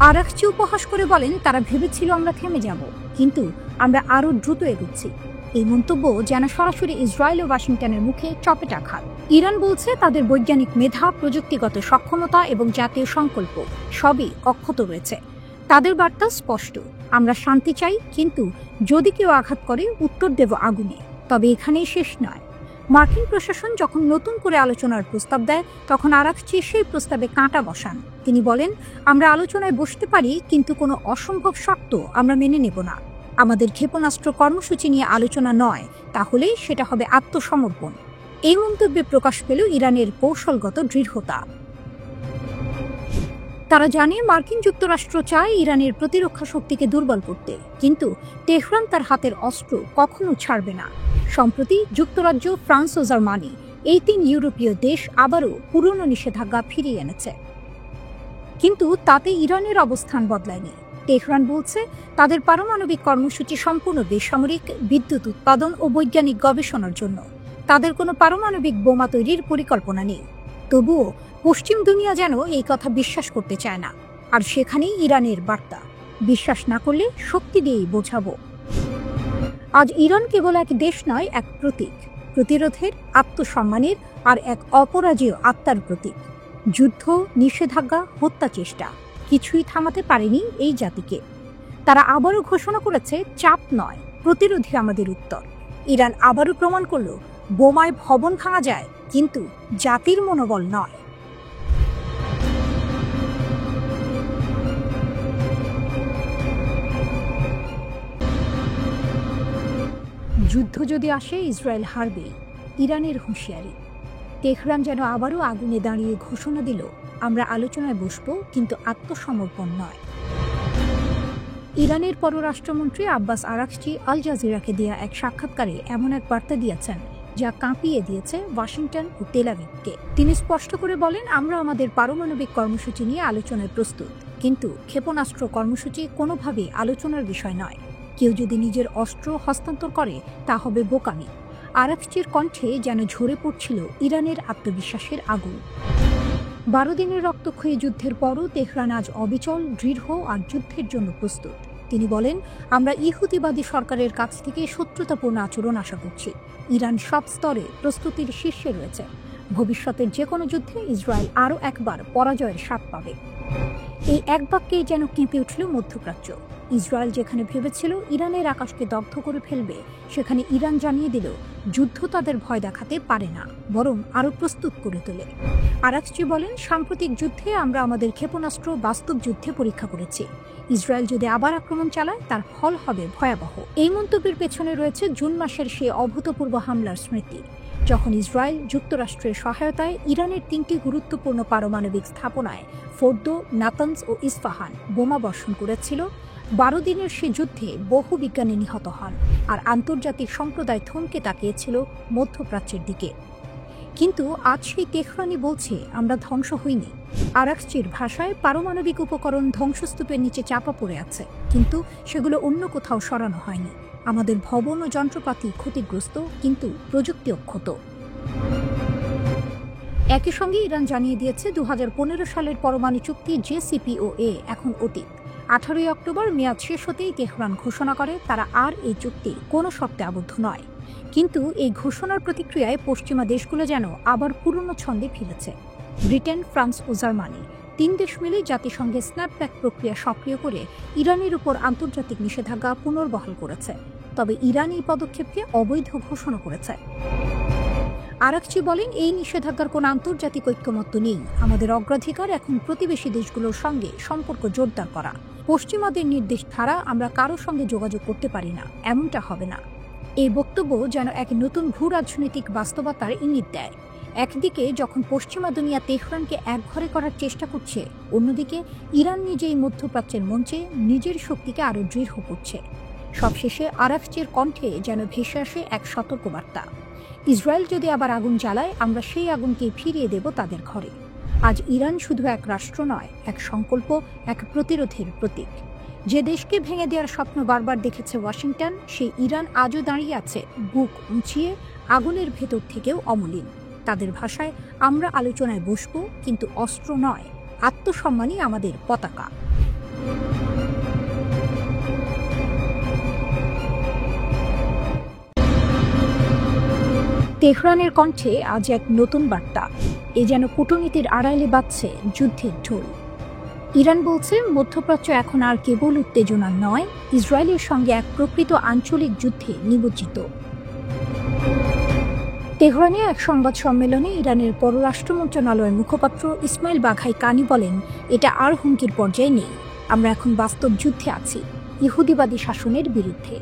আরাকচি উপহাস করে বলেন, তারা ভেবেছিল আমরা থেমে যাব, কিন্তু আমরা আরও দ্রুত এগোচ্ছি। এই মন্তব্য যেন সরাসরি ইসরায়েল ও ওয়াশিংটনের মুখে চপেটাঘাত। ইরান বলছে তাদের বৈজ্ঞানিক মেধা, প্রযুক্তিগত সক্ষমতা এবং জাতীয় সংকল্প সবই অক্ষত রয়েছে। তাদের বার্তা স্পষ্ট, আমরা শান্তি চাই, কিন্তু যদি কেউ আঘাত করে উত্তর দেব আগুনে। তবে এখানেই শেষ নয়। মার্কিন প্রশাসন যখন নতুন করে আলোচনার প্রস্তাব দেয়, তখন আরাকচি সেই প্রস্তাবে কাঁটা বসান। তিনি বলেন, আমরা আলোচনায় বসতে পারি, কিন্তু কোনো অসম্ভব শর্ত আমরা মেনে নেব না। আমাদের ক্ষেপণাস্ত্র কর্মসূচি নিয়ে আলোচনা নয়, তাহলে সেটা হবে আত্মসমর্পণ। এই মন্তব্যে প্রকাশ পেল ইরানের কৌশলগত দৃঢ়তা। তারা জানে মার্কিন যুক্তরাষ্ট্র চায় ইরানের প্রতিরক্ষা শক্তিকে দুর্বল করতে, কিন্তু তেহরান তার হাতের অস্ত্র কখনো ছাড়বে না। সম্প্রতি যুক্তরাজ্য, ফ্রান্স ও জার্মানি, এই 3 ইউরোপীয় দেশ আবারও পুরনো নিষেধাজ্ঞা ফিরিয়ে এনেছে। কিন্তু তাতে ইরানের অবস্থান বদলায়নি। তেহরান বলছে তাদের পারমাণবিক কর্মসূচি সম্পূর্ণ বেসামরিক, বিদ্যুৎ উৎপাদন ও বৈজ্ঞানিক গবেষণার জন্য। তাদের কোনো পারমাণবিক বোমা তৈরির পরিকল্পনা নেই। তবুও পশ্চিম দুনিয়া যেন এই কথা বিশ্বাস করতে চায় না। আর সেখানেই ইরানের বার্তা, বিশ্বাস না করলে শক্তি দিয়েই বোঝাবো। আজ ইরান কেবল এক দেশ নয়, এক প্রতীক, প্রতিরোধের, আত্মসম্মানের আর এক অপরাজেয় আত্মার প্রতীক। যুদ্ধ, নিষেধাজ্ঞা, হত্যা চেষ্টা কিছুই থামাতে পারেনি এই জাতিকে। তারা আবারও ঘোষণা করেছে, চাপ নয়, প্রতিরোধই আমাদের উত্তর। ইরান আবারও প্রমাণ করল, বোমায় ভবন ভাঙা যায়, কিন্তু জাতির মনোবল নয়। যুদ্ধ যদি আসে, ইসরায়েল হারবে, ইরানের হুঁশিয়ারি। তেহরান যেন আবারও আগুনে দাঁড়িয়ে ঘোষণা দিল, আমরা আলোচনায় বসবো, কিন্তু আত্মসমর্পণ নয়। ইরানের পররাষ্ট্রমন্ত্রী আব্বাস আরাকচি আল জাজিরাকে দেয়া এক সাক্ষাৎকারে এমন এক বার্তা দিয়েছেন যা কাঁপিয়ে দিয়েছে ওয়াশিংটন ও তেল আভিভকে। তিনি স্পষ্ট করে বলেন, আমরা আমাদের পারমাণবিক কর্মসূচি নিয়ে আলোচনায় প্রস্তুত, কিন্তু ক্ষেপণাস্ত্র কর্মসূচি কোনোভাবেই আলোচনার বিষয় নয়। কেউ যদি নিজের অস্ত্র হস্তান্তর করে, তা হবে বোকামি। আরাকচির কণ্ঠে যেন ঝরে পড়ছিল ইরানের আত্মবিশ্বাসের আগুন। 12 দিনের রক্তক্ষয়ী যুদ্ধের পরও তেহরান আজ অবিচল, দৃঢ় আর যুদ্ধের জন্য প্রস্তুত। তিনি বলেন, আমরা ইহুদিবাদী সরকারের কাছ থেকে শত্রুতাপূর্ণ আচরণ আশা করছি। ইরান সব স্তরে প্রস্তুতির শীর্ষে রয়েছে। ভবিষ্যতের যে কোনো যুদ্ধে ইসরায়েল আরও একবার পরাজয়ের স্বাদ পাবে। এই এক বাক্যেই যেন কেঁপে উঠল মধ্যপ্রাচ্য। ইসরায়েল যেখানে ভেবেছিল ইরানের আকাশকে দগ্ধ করে ফেলবে, সেখানে ইরান জানিয়ে দিল যুদ্ধ তাদের ভয় দেখাতে পারে না, বরং আরও প্রস্তুত করে তোলে। আরাকচি বলেন, সাম্প্রতিক যুদ্ধে আমরা আমাদের ক্ষেপণাস্ত্র বাস্তব যুদ্ধে পরীক্ষা করেছি। ইসরায়েল যদি আবার আক্রমণ চালায় তার ফল হবে ভয়াবহ। এই মন্তব্যের পেছনে রয়েছে জুন মাসের সেই অভূতপূর্ব হামলার স্মৃতি, যখন ইসরায়েল যুক্তরাষ্ট্রের সহায়তায় ইরানের 3টি গুরুত্বপূর্ণ পারমাণবিক স্থাপনায় ফোর্দো, নাতানজ ও ইস্পাহান বোমা বর্ষণ করেছিল। 12 দিনের সে যুদ্ধে বহু বিজ্ঞানী নিহত হন, আর আন্তর্জাতিক সম্প্রদায় থমকে তাকিয়েছিল মধ্যপ্রাচ্যের দিকে। কিন্তু আজ সেই তেহরানি বলছে, আমরা ধ্বংস হইনি। আরাকচির ভাষায়, পারমাণবিক উপকরণ ধ্বংসস্তূপের নিচে চাপা পড়ে আছে, কিন্তু সেগুলো অন্য কোথাও সরানো হয়নি। আমাদের ভবন ও যন্ত্রপাতি ক্ষতিগ্রস্ত, কিন্তু প্রযুক্তি অক্ষত। একই সঙ্গে ইরান জানিয়ে দিয়েছে 2015 সালের পরমাণু চুক্তি JCPOA এখন অতীত। 18 অক্টোবর মেয়াদ শেষ হতেই তেহরান ঘোষণা করে তারা আর এই চুক্তি কোনো শর্তে আবদ্ধ নয়। কিন্তু এই ঘোষণার প্রতিক্রিয়ায় পশ্চিমা দেশগুলো যেন আবার পুরনো ছন্দে ফিরেছে। ব্রিটেন, ফ্রান্স ও জার্মানি 3 দেশ মিলে জাতিসংঘে স্ন্যাপব্যাক প্রক্রিয়া সক্রিয় করে ইরানের উপর আন্তর্জাতিক নিষেধাজ্ঞা পুনর্বহাল করেছে। তবে ইরান এই পদক্ষেপকে অবৈধ ঘোষণা করেছে। আরাকচি বলেন, এই নিষেধাজ্ঞার কোনো আন্তর্জাতিক ঐক্যমত্য নেই। আমাদের অগ্রাধিকার এখন প্রতিবেশী দেশগুলোর সঙ্গে সম্পর্ক জোরদার করা। পশ্চিমাদের নির্দেশ ছাড়া আমরা কারো সঙ্গে যোগাযোগ করতে পারি না, এমনটা হবে না। এই বক্তব্য যেন এক নতুন ভূ রাজনৈতিক বাস্তবতার ইঙ্গিত দেয়। একদিকে যখন পশ্চিমা দুনিয়া তেহরানকে একঘরে করার চেষ্টা করছে, অন্যদিকে ইরান নিজেই মধ্যপ্রাচ্যের মঞ্চে নিজের শক্তিকে আরও দৃঢ় করছে। সবশেষে আরাকচির কণ্ঠে যেন ভেসে আসে এক সতর্কবার্তা। ইসরায়েল যদি আবার আগুন জ্বালায়, আমরা সেই আগুনকে ফিরিয়ে দেব তাদের ঘরে। আজ ইরান শুধু এক রাষ্ট্র নয়, এক সংকল্প, এক প্রতিরোধের প্রতীক। যে দেশকে ভেঙে দেওয়ার স্বপ্ন বারবার দেখেছে ওয়াশিংটন, সেই ইরান আজও দাঁড়িয়ে আছে বুক উঁচিয়ে, আগুনের ভেতর থেকেও অমলিন। তাদের ভাষায়, আমরা আলোচনায় বসব, কিন্তু অস্ত্র নয়, আত্মসম্মানই আমাদের পতাকা। তেহরানের কণ্ঠে আজ এক নতুন বার্তা। এ যেন কূটনীতির আড়ালে বাজছে যুদ্ধের ঢোল। ইরান বলছে, মধ্যপ্রাচ্য এখন আর কেবল উত্তেজনা নয়, ইসরায়েলের সঙ্গে এক প্রকৃত আঞ্চলিক যুদ্ধে নিমজ্জিত। তেহরানে এক সংবাদ সম্মেলনে ইরানের পররাষ্ট্র মন্ত্রণালয়ের মুখপাত্র ইসমাইল বাঘাই কানি বলেন, এটা আর হুমকির পর্যায়ে নেই, আমরা এখন বাস্তব যুদ্ধে আছি, ইহুদিবাদী শাসনের বিরুদ্ধে।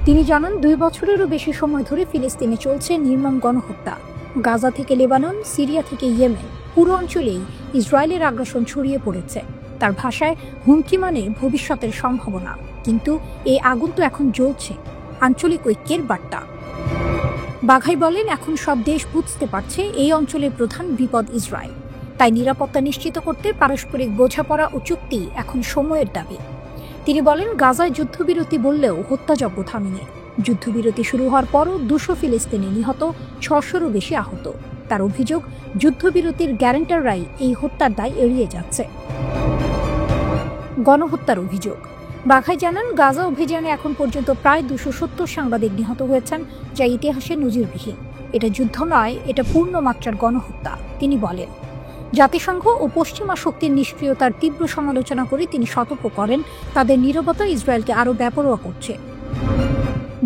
তিনি জানান, 2 বছরেরও বেশি সময় ধরে ফিলিস্তিনে চলছে নির্মম গণহত্যা। গাজা থেকে লেবানন, সিরিয়া থেকে ইয়েমেন, পুরো অঞ্চলেই ইসরায়েলের আগ্রাসন ছড়িয়ে পড়েছে। তার ভাষায়, হুমকি মানে ভবিষ্যতের সম্ভাবনা, কিন্তু এই আগুন তো এখন জ্বলছে। আঞ্চলিক ঐক্যের বার্তা। বাঘাই বলেন, এখন সব দেশ বুঝতে পারছে এই অঞ্চলের প্রধান বিপদ ইসরায়েল। তাই নিরাপত্তা নিশ্চিত করতে পারস্পরিক বোঝাপড়া ও চুক্তি এখন সময়ের দাবি। তিনি বলেন, গাজায় যুদ্ধবিরতি বললেও হত্যাযজ্ঞ থামেনি। যুদ্ধবিরতি শুরু হওয়ার পরও 200 ফিলিস্তিনি নিহত, 600-রও বেশি আহত। তার অভিযোগ, যুদ্ধবিরতির গ্যারান্টাররাই এই হত্যার দায় এড়িয়ে যাচ্ছে। গণহত্যার অভিযোগ। বাঘাই জানান, গাজা অভিযানে এখন পর্যন্ত প্রায় 270 সাংবাদিক নিহত হয়েছেন, যা ইতিহাসে নজিরবিহীন। এটা যুদ্ধ নয়, এটা পূর্ণমাত্রার গণহত্যা। তিনি বলেন, জাতিসংঘ ও পশ্চিমা শক্তির নিষ্ক্রিয়তার তীব্র সমালোচনা করে তিনি সতর্ক করেন, তাদের নীরবতা ইসরায়েলকে আরও বেপরোয়া করছে।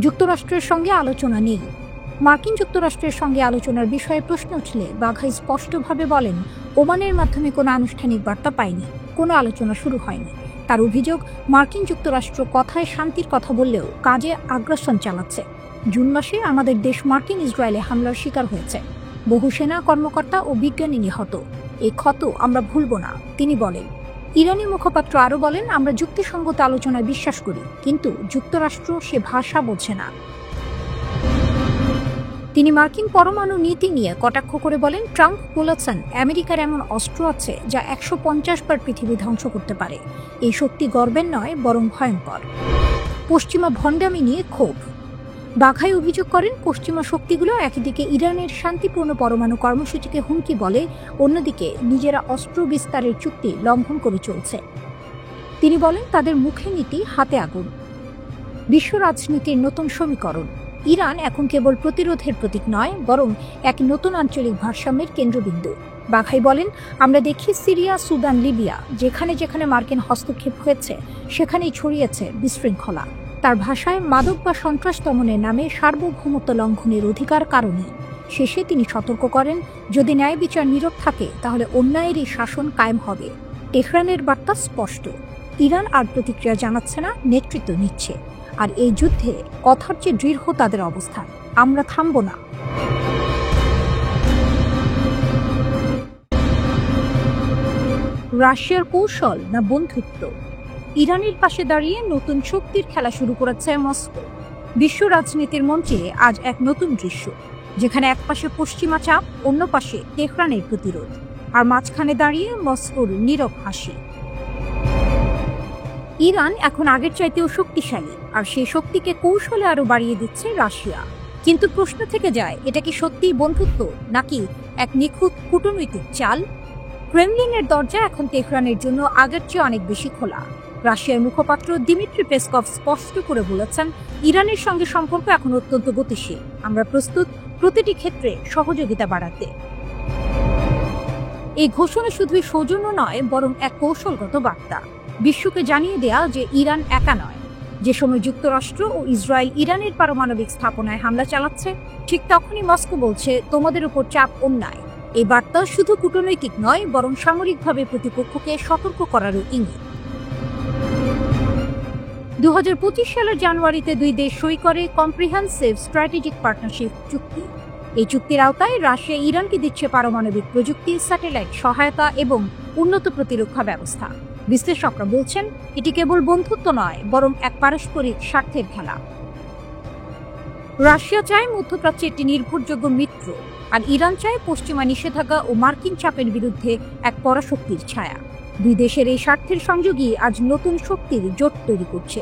যুক্তরাষ্ট্রের সঙ্গে আলোচনা নেই। মার্কিন যুক্তরাষ্ট্রের সঙ্গে আলোচনার বিষয়ে প্রশ্ন উঠলে বাঘাই স্পষ্টভাবে বলেন, ওমানের মাধ্যমে কোনো আনুষ্ঠানিক বার্তা পায়নি, কোনো আলোচনা শুরু হয়নি। তার অভিযোগ, মার্কিন যুক্তরাষ্ট্র কথায় শান্তির কথা বললেও কাজে আগ্রাসন চালাচ্ছে। জুন মাসে আমাদের দেশ মার্কিন ইসরায়েলে হামলার শিকার হয়েছে, বহু সেনা কর্মকর্তা ও বিজ্ঞানী নিহত। এই ক্ষত আমরা ভুলব না, তিনি বলেন। ইরানি মুখপাত্র আরও বলেন, আমরা যুক্তিসঙ্গত আলোচনায় বিশ্বাস করি, কিন্তু যুক্তরাষ্ট্র সে ভাষা বোঝে না। তিনি মার্কিন পরমাণু নীতি নিয়ে কটাক্ষ করে বলেন, ট্রাম্প বলেছেন, আমেরিকার এমন অস্ত্র আছে যা 150 বার পৃথিবী ধ্বংস করতে পারে। এই শক্তি গর্বের নয়, বরং ভয়ঙ্কর। পশ্চিমা ভণ্ডামি নিয়ে ক্ষোভ। বাঘাই অভিযোগ করেন, পশ্চিমা শক্তিগুলো একদিকে ইরানের শান্তিপূর্ণ পরমাণু কর্মসূচিকে হুমকি বলে, অন্যদিকে নিজেরা অস্ত্র বিস্তারের চুক্তি লঙ্ঘন করে চলছে। তিনি বলেন, তাদের মুখে নীতি, হাতে আগুন। বিশ্ব রাজনীতির নতুন সমীকরণ। ইরান এখন কেবল প্রতিরোধের প্রতীক নয়, বরং এক নতুন আঞ্চলিক ভারসাম্যের কেন্দ্রবিন্দু। বাঘাই বলেন, আমরা দেখি সিরিয়া, সুদান, লিবিয়া, যেখানে যেখানে মার্কিন হস্তক্ষেপ হয়েছে সেখানেই ছড়িয়েছে বিশৃঙ্খলা। তার ভাষায়, মাদক বা সন্ত্রাস দমনের নামে সার্বভৌমত্ব লঙ্ঘনের অধিকার কারণে। শেষে তিনি সতর্ক করেন, যদি ন্যায় বিচার নীরব থাকে তাহলে অন্যায়েরই শাসন কায়েম হবে। তেহরানের বার্তা স্পষ্ট, ইরান আর প্রতিক্রিয়া জানাচ্ছে না, নেতৃত্ব নিচ্ছে। আর এই যুদ্ধে কথার চেয়ে দৃঢ় তাদের অবস্থান, আমরা থামব না। রাশিয়ার কৌশল না বন্ধুত্ব? ইরানের পাশে দাঁড়িয়ে নতুন শক্তির খেলা শুরু করেছে মস্কো। বিশ্ব রাজনীতির মঞ্চে আজ এক নতুন দৃশ্য, যেখানে এক পাশে পশ্চিমা চাপ, অন্য পাশে তেহরানের প্রতিরোধ, আর মাঝখানে দাঁড়িয়ে মস্কোর নীরব হাসি। ইরান এখন আগের চাইতেও শক্তিশালী, আর সেই শক্তিকে কৌশলে আরো বাড়িয়ে দিচ্ছে রাশিয়া। কিন্তু প্রশ্ন থেকে যায়, এটা কি সত্যিই বন্ধুত্ব, নাকি এক নিখুঁত কূটনৈতিক চাল? ক্রেমলিনের দরজা এখন তেহরানের জন্য আগের চেয়ে অনেক বেশি খোলা। রাশিয়ার মুখপাত্র দিমিত্রি পেসকভ স্পষ্ট করে বলেছেন, ইরানের সঙ্গে সম্পর্ক এখন অত্যন্ত গতিশীল, আমরা প্রস্তুত প্রতিটি ক্ষেত্রে সহযোগিতা বাড়াতে। এই ঘোষণা শুধুই সৌজন্য নয়, বরং এক কৌশলগত বার্তা, বিশ্বকে জানিয়ে দেয়া যে ইরান একা নয়। যে সময় যুক্তরাষ্ট্র ও ইসরায়েল ইরানের পারমাণবিক স্থাপনায় হামলা চালাচ্ছে, ঠিক তখনই মস্কো বলছে, তোমাদের উপর চাপ অন্যায়। এই বার্তা শুধু কূটনৈতিক নয়, বরং সামরিকভাবে প্রতিপক্ষকে সতর্ক করারও ইঙ্গিত। 2025 সালের জানুয়ারিতে দুই দেশ সই করে কম্প্রিহেনসিভ স্ট্র্যাটেজিক পার্টনারশিপ চুক্তি। এই চুক্তির আওতায় রাশিয়া ইরানকে দিচ্ছে পারমাণবিক প্রযুক্তি, স্যাটেলাইট সহায়তা এবং উন্নত প্রতিরক্ষা ব্যবস্থা। বিশ্লেষকরা বলছেন, এটি কেবল বন্ধুত্ব নয়, বরং এক পারস্পরিক স্বার্থের খেলা। রাশিয়া চায় মধ্যপ্রাচ্যে একটি নির্ভরযোগ্য মিত্র, আর ইরান চায় পশ্চিমা নিষেধাজ্ঞা ও মার্কিন চাপের বিরুদ্ধে এক পরাশক্তির ছায়া। দুই দেশের এই স্বার্থের সংযোগই আজ নতুন শক্তির জোট তৈরি করছে।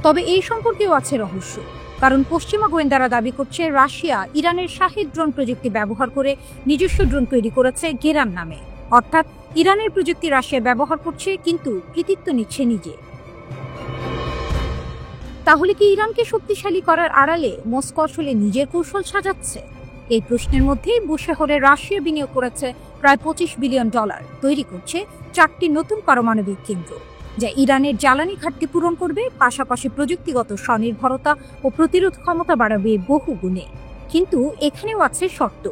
তবে এই সম্পর্কেও আছে রহস্য, কারণ পশ্চিমা গোয়েন্দারা দাবি করছে রাশিয়া ইরানের শাহিদ ড্রোন প্রযুক্তি ব্যবহার করে নিজস্ব ড্রোন তৈরি করেছে গেরান নামে। অর্থাৎ ইরানের প্রযুক্তি রাশিয়া ব্যবহার করছে, কিন্তু কৃতিত্ব নিচ্ছে নিজে। তাহলে কি ইরানকে শক্তিশালী করার আড়ালে মস্কো আসলে নিজের কৌশল সাজাচ্ছে? এই প্রশ্নের মধ্যেই বুশেহরে রাশিয়া বিনিয়োগ করেছে প্রায় $25 বিলিয়ন, তৈরি করছে 4টি নতুন পারমাণবিক কেন্দ্র, যা ইরানের জ্বালানি ঘাটতি পূরণ করবে, পাশাপাশি প্রযুক্তিগত স্বনির্ভরতা ও প্রতিরোধ ক্ষমতা বাড়াবে বহু গুণে। কিন্তু এখানেও আছে শর্ত,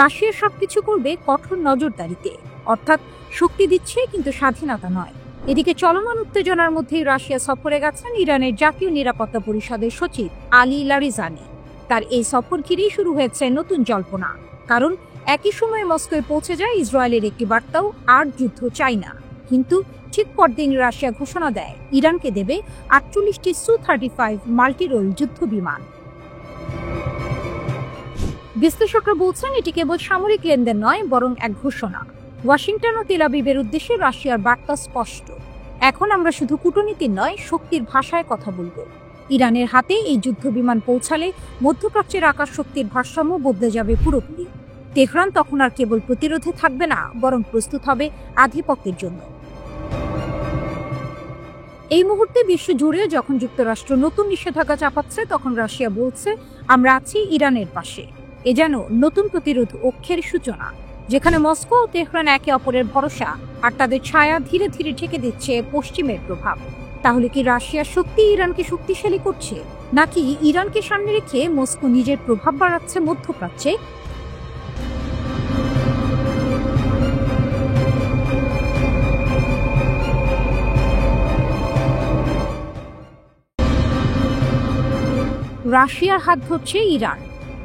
রাশিয়া সবকিছু করবে কঠোর নজরদারিতে, অর্থাৎ শক্তি দিচ্ছে কিন্তু স্বাধীনতা নয়। এদিকে চলমান উত্তেজনার মধ্যেই রাশিয়া সফরে গেছেন ইরানের জাতীয় নিরাপত্তা পরিষদের সচিব আলী লারিজানি। তার এই সফর ঘিরেই শুরু হয়েছে নতুন জল্পনা, কারণ একই সময়ে মস্কোয় পৌঁছে যায় ইসরায়েলের একটি বার্তাও, আর যুদ্ধ চাই না। কিন্তু ঠিক পরদিন রাশিয়া ঘোষণা দেয় ইরানকে দেবে 48টি Su-35 মাল্টিরোল যুদ্ধ বিমান। বিশ্লেষকরা বলছেন, এটি কেবল সামরিক লেনদেন নয়, বরং এক ঘোষণা। ওয়াশিংটন ও তেল আবিবের উদ্দেশ্যে রাশিয়ার বার্তা স্পষ্ট, এখন আমরা শুধু কূটনীতির নয়, শক্তির ভাষায় কথা বলবো। ইরানের হাতে এই যুদ্ধ বিমান পৌঁছালে মধ্যপ্রাচ্যের আকাশ শক্তির ভারসাম্য বদলে যাবে পুরোপুরি। তেহরান তখন আর কেবল প্রতিরোধে থাকবে না, বরং প্রস্তুত হবে আধিপত্যের জন্য। এই মুহূর্তে বিশ্ব জুড়ে যখন যুক্তরাষ্ট্র নতুন নিষেধাজ্ঞা চাপাচ্ছে, তখন রাশিয়া বলছে, আমরা আছি ইরানের পাশে। এ যেন নতুন প্রতিরোধ অক্ষের সূচনা, যেখানে মস্কো ও তেহরান একে অপরের ভরসা আর তাদের ছায়া ধীরে ধীরে ঢেকে দিচ্ছে পশ্চিমের প্রভাব। তাহলে কি রাশিয়া সত্যি ইরানকে শক্তিশালী করছে, নাকি ইরানকে সামনে রেখে মস্কো নিজের প্রভাব বাড়াচ্ছে মধ্যপ্রাচ্যে? রাশিয়ার হাত ধরছে ইরান,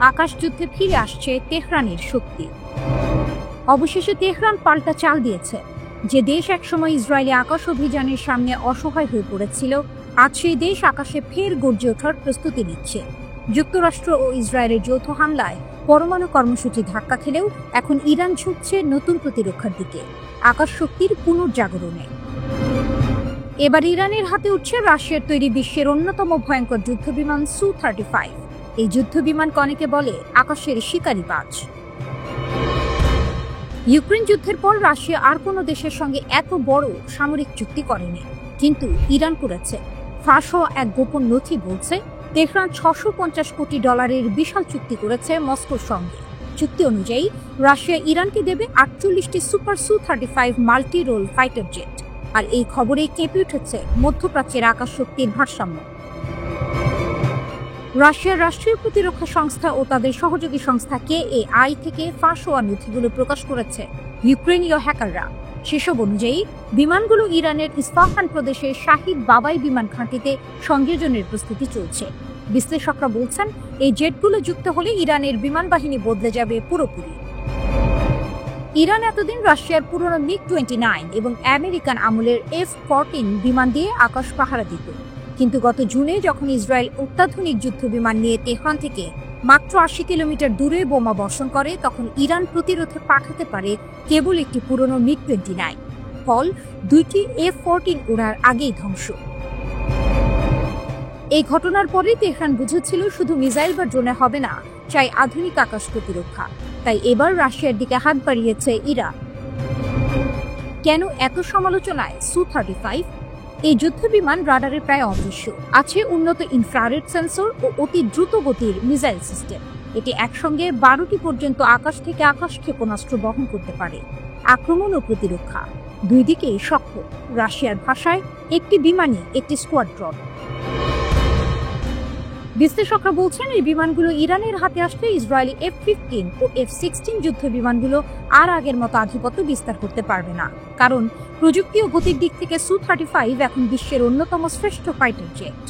আকাশ যুদ্ধে ফিরে আসছে তেহরানের শক্তি। অবশেষে তেহরান পাল্টা চাল দিয়েছে। যে দেশ একসময় ইসরায়েলি আকাশ অভিযানের সামনে অসহায় হয়ে পড়েছিল, আজ সেই দেশ আকাশে ফের গর্জে ওঠার প্রস্তুতি নিচ্ছে। যুক্তরাষ্ট্র ও ইসরায়েলের যৌথ হামলায় পরমাণু কর্মসূচি ধাক্কা খেলেও এখন ইরান ঝুঁকছে নতুন প্রতিরক্ষার দিকে, আকাশ শক্তির পুনর্জাগরণে। এবার ইরানের হাতে উঠছে রাশিয়ার তৈরি বিশ্বের অন্যতম ভয়ঙ্কর যুদ্ধবিমান Su-35। এই যুদ্ধবিমানকে অনেকে বলে আকাশের শিকারী বাজ। ইউক্রেন যুদ্ধের পর রাশিয়া আর কোনো দেশের সঙ্গে এত বড় সামরিক চুক্তি করেনি, কিন্তু ইরান করেছে। ফাঁস হওয়া এক গোপন নথি বলছে, তেহরান $650 কোটি বিশাল চুক্তি করেছে মস্কোর সঙ্গে। চুক্তি অনুযায়ী রাশিয়া ইরানকে দেবে 48টি super Su-35 multi role fighter jet. আর এই খবরেই কেঁপে উঠেছে মধ্যপ্রাচ্যের আকাশ শক্তির ভারসাম্য। রাশিয়ার রাষ্ট্রীয় প্রতিরক্ষা সংস্থা ও তাদের সহযোগী সংস্থা KAI থেকে ফাঁস হওয়া নথিগুলো প্রকাশ করেছে ইউক্রেনীয় হ্যাকাররা। সেসব অনুযায়ী বিমানগুলো ইরানের ইস্পাহান প্রদেশের শাহিদ বাবাই বিমান ঘাঁটিতে সংযোজনের প্রস্তুতি চলছে। বিশ্লেষকরা বলছেন, এই জেটগুলো যুক্ত হলে ইরানের বিমান বাহিনী বদলে যাবে পুরোপুরি। ইরান এতদিন রাশিয়ার পুরনো MiG-29 এবং আমেরিকান আমলের F-14 বিমান দিয়ে আকাশ পাহারা দিত। কিন্তু গত জুনে যখন ইসরায়েল অত্যাধুনিক যুদ্ধ বিমান নিয়ে তেহরান থেকে মাত্র 80 কিলোমিটার দূরে বোমা বর্ষণ করে, তখন ইরান প্রতিরোধে পাঠাতে পারে কেবল একটি পুরনো MiG-29। ফল, দুইটি F-14 ওড়ার আগেই ধ্বংস। এই ঘটনার পরে তেহরান বুঝেছিল শুধু মিসাইল বা ড্রোনে হবে না, চাই আধুনিক আকাশ প্রতিরক্ষা। তাই এবার রাশিয়ার দিকে হাত বাড়িয়েছে ইরান। কেন এত সমালোচনায় Su-35? এই যুদ্ধ বিমান রাডারে প্রায় অদৃশ্য। আছে উন্নত ইনফ্রারেড সেন্সর ও অতি দ্রুত গতির মিসাইল সিস্টেম। এটি একসঙ্গে 12টি পর্যন্ত আকাশ থেকে আকাশ ক্ষেপণাস্ত্র বহন করতে পারে। আক্রমণ ও প্রতিরক্ষা দুই দিকেই সক্ষম। রাশিয়ার ভাষায় একটি বিমানই একটি স্কোয়াড্রন। বিশ্লেষকরা বলছেন, এই বিমানগুলো ইরানের হাতে আসলে ইসরায়েলি F-15 ও F-16 যুদ্ধ বিমানগুলো আর আগের মতো আধিপত্য বিস্তার করতে পারবে না। কারণ প্রযুক্তি ও গতির দিক থেকে Su-35 এখন বিশ্বের অন্যতম শ্রেষ্ঠ ফাইটার জেট।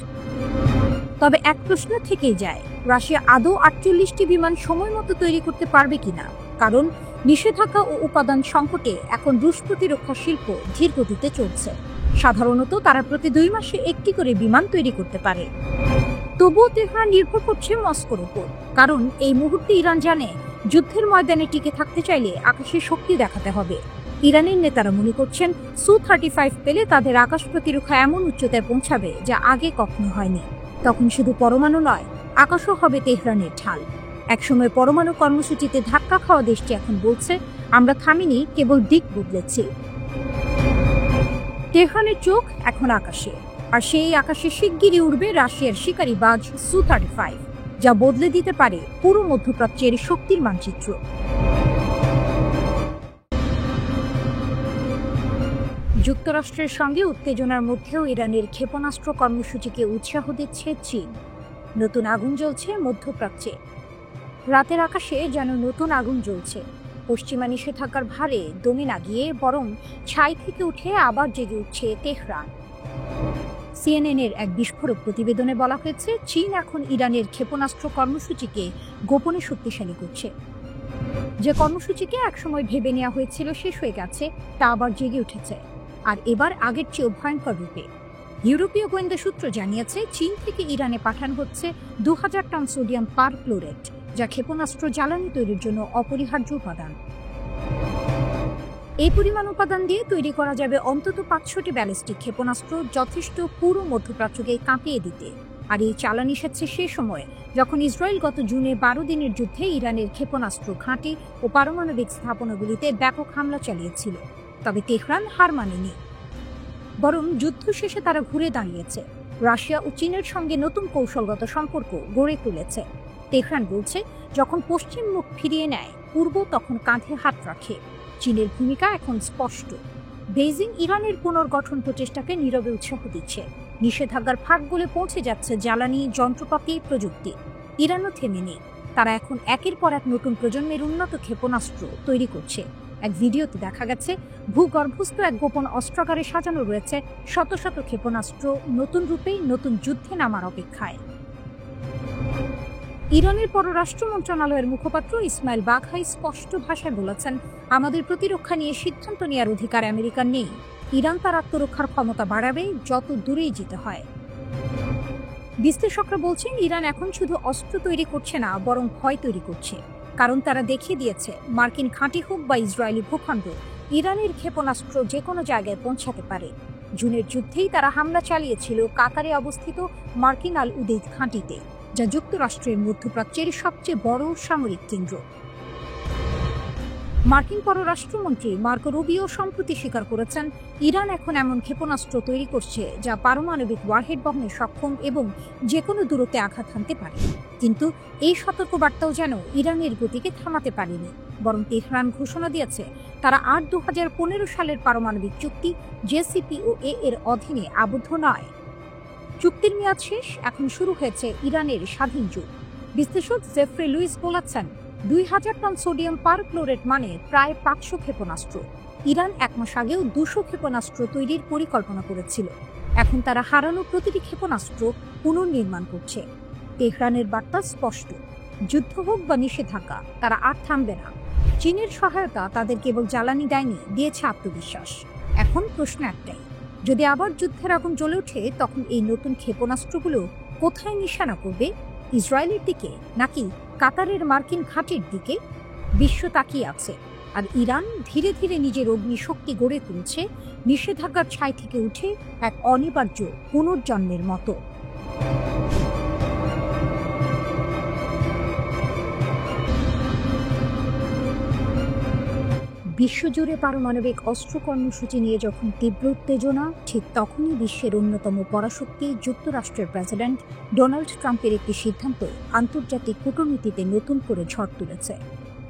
তবে এক প্রশ্ন থেকেই যায়, রাশিয়া আদৌ 48টি বিমান সময় মতো তৈরি করতে পারবে কিনা? কারণ নিষেধাজ্ঞা ও উপাদান সংকটে এখন রুশ প্রতিরক্ষা শিল্প ধীর গতিতে চলছে। সাধারণত তারা প্রতি 2 মাসে একটি করে বিমান তৈরি করতে পারে। তবুও তেহরান নির্ভর করছে মস্কোর উপর। কারণ এই মুহূর্তে ইরান জানে, যুদ্ধের ময়দানে টিকে থাকতে চাইলে আকাশের শক্তি দেখাতে হবে। ইরানের নেতারা মনে করছেন, Su-35 পেলে তাদের আকাশ প্রতিরক্ষা এমন উচ্চতায় পৌঁছাবে যা আগে কখনো হয়নি। তখন শুধু পরমাণু নয়, আকাশও হবে তেহরানের ঢাল। একসময় পরমাণু কর্মসূচিতে ধাক্কা খাওয়া দেশটি এখন বলছে, আমরা থামিনি, কেবল দিক বদলেছি। তেহরানের চোখ এখন আকাশে, আর সেই আকাশে শিগগিরই উড়বে রাশিয়ার শিকারিবাজ Su-35, যা বদলে দিতে পারে পুরো মধ্যপ্রাচ্যের শক্তির মানচিত্র। যুক্তরাষ্ট্রের সঙ্গে উত্তেজনার মধ্যেও ইরানের ক্ষেপণাস্ত্র কর্মসূচিকে উৎসাহ দিচ্ছে চীন। নতুন আগুন জ্বলছে মধ্যপ্রাচ্যে। রাতের আকাশে যেন নতুন আগুন জ্বলছে। পশ্চিমা নিষেধাজ্ঞার ভারে দমে না গিয়ে বরং ছাই থেকে উঠে আবার জেগে উঠছে তেহরান। CNN-এর এক বিস্ফোরক প্রতিবেদনে বলা হয়েছে, চীন এখন ইরানের ক্ষেপণাস্ত্র কর্মসূচিকে গোপনে শক্তিশালী করছে। যে কর্মসূচিকে একসময় ভেবে নেওয়া হয়েছিল শেষ হয়ে গেছে, তা আবার জেগে উঠেছে, আর এবার আগের চেয়েও ভয়ঙ্কর রূপে। ইউরোপীয় গোয়েন্দা সূত্র জানিয়েছে, চীন থেকে ইরানে পাঠানো হচ্ছে 2000 টন সোডিয়াম পারক্লোরেট, যা ক্ষেপণাস্ত্র জ্বালানি তৈরির জন্য অপরিহার্য উপাদান। এই পরিমাণ উপাদান দিয়ে তৈরি করা যাবে অন্তত 500টি ব্যালিস্টিক ক্ষেপণাস্ত্র, যথেষ্ট পুরো মধ্যপ্রাচ্যকে কাঁপিয়ে দিতে। আর এই চালান এসেছে সে সময়ে যখন ইসরায়েল গত জুনে 12 দিনের যুদ্ধে ইরানের ক্ষেপণাস্ত্র ঘাঁটি ও পারমাণবিক স্থাপনাগুলিতে ব্যাপক হামলা চালিয়েছিল। তবে তেহরান হার মানেনি, বরং যুদ্ধ শেষে তারা ঘুরে দাঁড়িয়েছে। রাশিয়া ও চীনের সঙ্গে নতুন কৌশলগত সম্পর্ক গড়ে তুলেছে। তেহরান বলছে, যখন পশ্চিম মুখ ফিরিয়ে নেয়, পূর্ব তখন কাঁধে হাত রাখে। চীনের ভূমিকা এখন স্পষ্ট। বেইজিং ইরানের পুনর্গঠন প্রচেষ্টাকে নীরবে উৎসাহ দিচ্ছে। নিষেধাজ্ঞার ফাঁক গলে পৌঁছে যাচ্ছে জ্বালানি, যন্ত্রপাতি, প্রযুক্তি। ইরানও থেমে নেই। তারা এখন একের পর এক নতুন প্রজন্মের উন্নত ক্ষেপণাস্ত্র তৈরি করছে। এক ভিডিওতে দেখা গেছে, ভূগর্ভস্থ এক গোপন অস্ত্রাগারে সাজানো রয়েছে শত শত ক্ষেপণাস্ত্র, নতুন রূপেই নতুন যুদ্ধে নামার অপেক্ষায়। ইরানের পররাষ্ট্র মন্ত্রণালয়ের মুখপাত্র ইসমাইল বাঘাই স্পষ্ট ভাষায় বলেছেন, আমাদের প্রতিরক্ষা নিয়ে সিদ্ধান্ত নেওয়ার অধিকার আমেরিকার নেই। ইরান তার আত্মরক্ষার ক্ষমতা বাড়াবে যত দূরেই যেতে হয়। বিশ্লেষকরা বলছেন, ইরান এখন শুধু অস্ত্র তৈরি করছে না, বরং ভয় তৈরি করছে। কারণ তারা দেখিয়ে দিয়েছে, মার্কিন ঘাঁটি হোক বা ইসরায়েলি ভূখণ্ড, ইরানের ক্ষেপণাস্ত্র যে কোনো জায়গায় পৌঁছাতে পারে। জুনের যুদ্ধেই তারা হামলা চালিয়েছিল কাতারে অবস্থিত মার্কিন আল উদেইদ ঘাঁটিতে, যা যুক্তরাষ্ট্রের মধ্যপ্রাচ্যের সবচেয়ে বড় সামরিক কেন্দ্র। মার্কিন পররাষ্ট্রমন্ত্রী মার্কো রুবিও সম্প্রতি স্বীকার করেছেন, ইরান এখন এমন ক্ষেপণাস্ত্র তৈরি করছে যা পারমাণবিক ওয়ারহেড বহনে সক্ষম এবং যে কোনো দূরত্বে আঘাত হানতে পারে। কিন্তু এই সতর্কবার্তাও যেন ইরানের গতিকে থামাতে পারেনি, বরং তেহরান ঘোষণা দিয়েছে তারা আর 2015 সালের পারমাণবিক চুক্তি JCPOA এর অধীনে আবদ্ধ নয়। চুক্তির মেয়াদ শেষ, এখন শুরু হয়েছে ইরানের স্বাধীন যুগ। বিশ্লেষক জেফ্রি লুইস বলেছেন, 2000 টন সোডিয়াম পারক্লোরেট মানে প্রায় 500 ক্ষেপণাস্ত্র। ইরান 1 মাস আগেও 200 ক্ষেপণাস্ত্র তৈরির পরিকল্পনা করেছিল। এখন তারা হারানো প্রতিটি ক্ষেপণাস্ত্র পুনর্নির্মাণ করছে। তেহরানের বার্তা স্পষ্ট, যুদ্ধ হোক বা নিষেধাজ্ঞা, তারা আর থামবে না। চীনের সহায়তা তাদের কেবল জ্বালানি দেয়নি, দিয়েছে আত্মবিশ্বাস। এখন প্রশ্ন একটাই, যদি আবার যুদ্ধের আগুন জ্বলে ওঠে, তখন এই নতুন ক্ষেপণাস্ত্রগুলো কোথায় নিশানা করবে? ইসরায়েলের দিকে নাকি কাতারের মার্কিন ঘাঁটির দিকে? বিশ্ব তাকিয়ে আছে, আর ইরান ধীরে ধীরে নিজের অগ্নিশক্তি গড়ে তুলছে, নিষেধাজ্ঞার ছাই থেকে উঠে এক অনিবার্য পুনর্জন্মের মতো। বিশ্বজুড়ে পারমাণবিক অস্ত্র কর্মসূচি নিয়ে যখন তীব্র উত্তেজনা, ঠিক তখনই বিশ্বের অন্যতম পরাশক্তি যুক্তরাষ্ট্রের প্রেসিডেন্ট ডোনাল্ড ট্রাম্পের একটি সিদ্ধান্ত আন্তর্জাতিক কূটনীতিতে নতুন করে ঝড় তুলেছে।